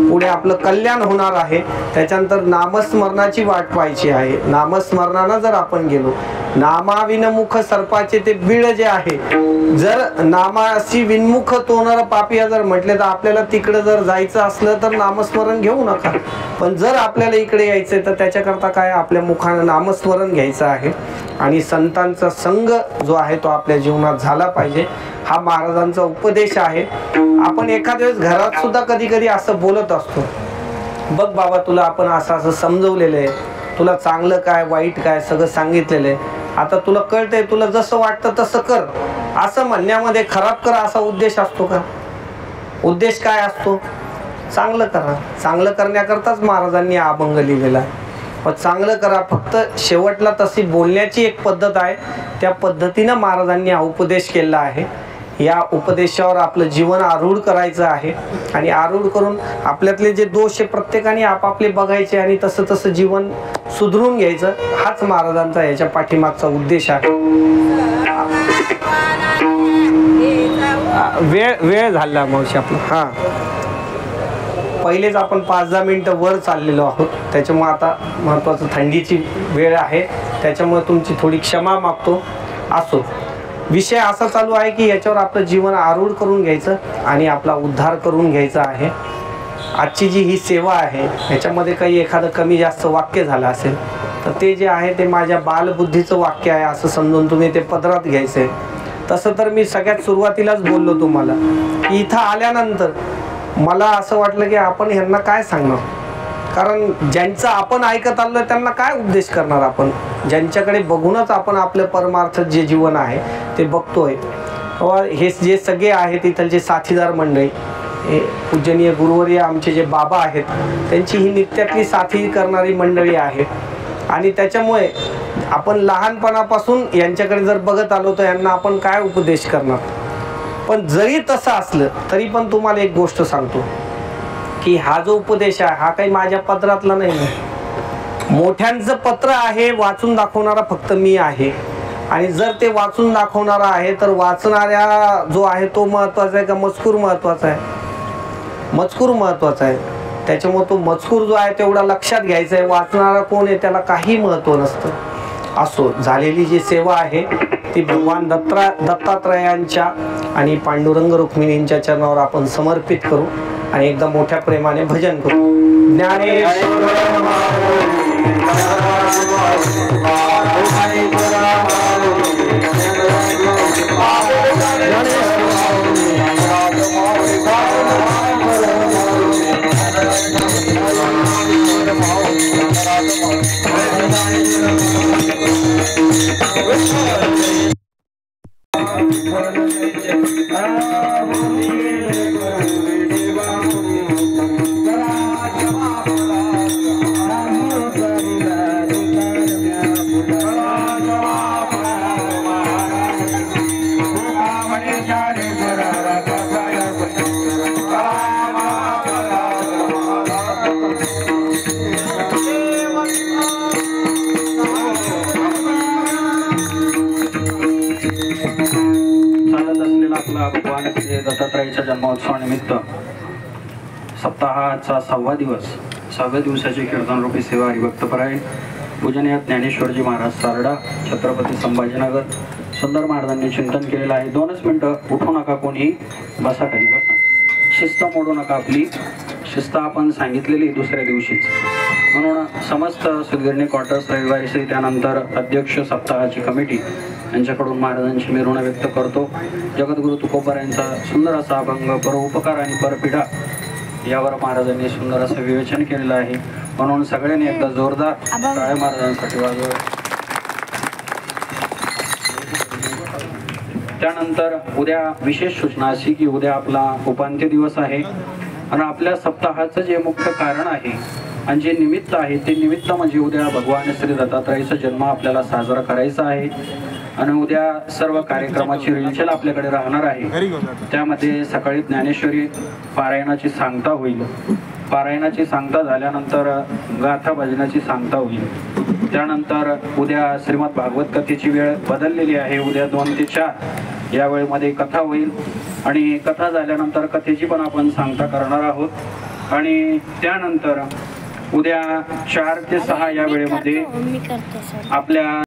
पुढे आपलं कल्याण होणार आहे. त्याच्यानंतर नामस्मरणाची वाट पाहायची आहे. नामस्मरणानं जर आपण गेलो नामाविनमुख सर्पाचे ते बीळ जे आहे, जर नामाशी विनमुख तोंडणारा पापिया जर म्हटले तर आपल्याला तिकडे जर जायचं असलं तर नामस्मरण घेऊ नका. पण जर आपल्याला इकडे यायचंय तर त्याच्याकरता काय, आपल्या मुखानं नामस्मरण घ्यायचं आहे आणि संतांचा संग जो आहे तो आपल्या जीवनात झाला पाहिजे. हा महाराजांचा उपदेश आहे. आपण एखाद्या वेळेस घरात सुद्धा कधी कधी असं बोलत असतो, बघ बाबा तुला आपण असं असं समजवलेलं आहे, तुला चांगलं काय वाईट काय सगळं सांगितलेलं आहे, आता तुला कळतंय, तुला जसं वाटतं तसं कर, असं म्हणण्यामध्ये खराब करा असा उद्देश असतो का? उद्देश काय असतो? चांगलं करा. चांगलं करण्याकरताच महाराजांनी अभंग लिहिलेला आहे. पण चांगलं करा, फक्त शेवटला तशी बोलण्याची एक पद्धत आहे, त्या पद्धतीनं महाराजांनी हा उपदेश केला आहे. या उपदेशावर आपलं जीवन आरूढ करायचं आहे आणि आरूढ करून आपल्यातले जे दोष आहे प्रत्येकाने आपापले बघायचे आणि तसं तसं जीवन सुधरून घ्यायचं. हाच महाराजांचा याच्या पाठीमागचा उद्देश आहे. वेळ झाला मावशी आपला. हां, पहिलेच आपण 5-10 मिनिटं वर चाललेलो आहोत, त्याच्यामुळे आता महत्त्वाचं थंडीची वेळ आहे, त्याच्यामुळे तुमची थोडी क्षमा मागतो. असो, विषय असा चालू आहे की याच्यावर आपलं जीवन आरूढ करून घ्यायचं आणि आपला उद्धार करून घ्यायचा आहे. आजची जी ही सेवा आहे ह्याच्यामध्ये काही एखादं कमी जास्त वाक्य झालं असेल तर ते जे आहे ते माझ्या बालबुद्धीचं वाक्य आहे असं समजून तुम्ही ते पदरात घ्यायचं आहे. तसं तर मी सगळ्यात सुरुवातीलाच बोललो तुम्हाला की इथं आल्यानंतर मला असं वाटलं की आपण ह्यांना काय सांगणार, कारण ज्यांचं आपण ऐकत आलोय त्यांना काय उपदेश करणार आपण, ज्यांच्याकडे बघूनच आपण आपलं परमार्थ जे जीवन आहे ते बघतोय. हे जे सगळे आहेत इथलचे साथीदार मंडळी, हे पूजनीय गुरुवर्य आमचे जे बाबा आहेत त्यांची ही नित्यातली साथी करणारी मंडळी आहे आणि त्याच्यामुळे आपण लहानपणापासून यांच्याकडे जर बघत आलो तर यांना आपण काय उपदेश करणार. पण जरी तसं असलं तरी पण तुम्हाला एक गोष्ट सांगतो की हा जो उपदेश आहे हा काही माझ्या पत्रातला नाही, मोठ्यांचं पत्र आहे, वाचून दाखवणारा फक्त मी आहे. आणि जर ते वाचून दाखवणारा आहे तर वाचणाऱ्या जो आहे तो महत्त्वाचा आहे का मजकूर महत्त्वाचा आहे? मजकूर महत्त्वाचा आहे. त्याच्यामुळे तो मजकूर जो आहे तेवढा लक्षात घ्यायचा आहे, वाचणारा कोण आहे त्याला काही महत्त्व नसतं. असो, झालेली जी सेवा आहे ती भगवान दत्तात्रयांच्या आणि पांडुरंग रुक्मिणींच्या चरणावर आपण समर्पित करू आणि एकदा मोठ्या प्रेमाने भजन करू. भगवान श्री दत्तात्रयाच्या जन्मोत्सवानिमित्त सप्ताहाचा 6वा दिवस, 6व्या दिवसाची कीर्तनरूपी सेवा हरिभक्तपरायण पूजनीय ज्ञानेश्वरजी महाराज सारडा, छत्रपती संभाजीनगर. सुंदर महाराजांनी चिंतन केलेलं आहे. 2च मिनिटं, उठू नका कोणी, बसा खाली बसा. शिस्त मोडू नका आपली. शिस्त आपण सांगितलेली दुसऱ्या दिवशीच. म्हणून समस्त सुदगिरणी क्वार्टर्स रविवारी श्री, त्यानंतर अध्यक्ष सप्ताहाची कमिटी यांच्याकडून महाराजांची मिरवणूक व्यक्त करतो. जगद्गुरु तुकोबारायांचा सुंदर असा अभंग परोपकार आणि परपीडा यावर महाराजांनी सुंदर असं विवेचन केलेलं आहे. म्हणून सगळ्यांनी एकदा जोरदार टाळ्या महाराजांसाठी वाजवा. त्यानंतर उद्या विशेष सूचना अशी की उद्या आपला उपांत्य दिवस आहे आणि आपल्या सप्ताहाचं जे मुख्य कारण आहे आणि जे निमित्त आहे ते निमित्त म्हणजे उद्या भगवान श्री दत्तात्रयाचा जन्म आपल्याला साजरा करायचा आहे. आणि उद्या सर्व कार्यक्रमाची रेलचेल आपल्याकडे राहणार आहे. त्यामध्ये सकाळी ज्ञानेश्वरी पारायणाची सांगता होईल. पारायणाची सांगता झाल्यानंतर गाथा भजनाची सांगता होईल. त्यानंतर उद्या श्रीमद भागवत कथेची वेळ बदललेली आहे. उद्या 2 ते 4 या वेळेमध्ये कथा होईल आणि कथा झाल्यानंतर कथेची पण आपण सांगता करणार आहोत. आणि त्यानंतर उद्या 4 ते 6 या वेळेमध्ये आपल्या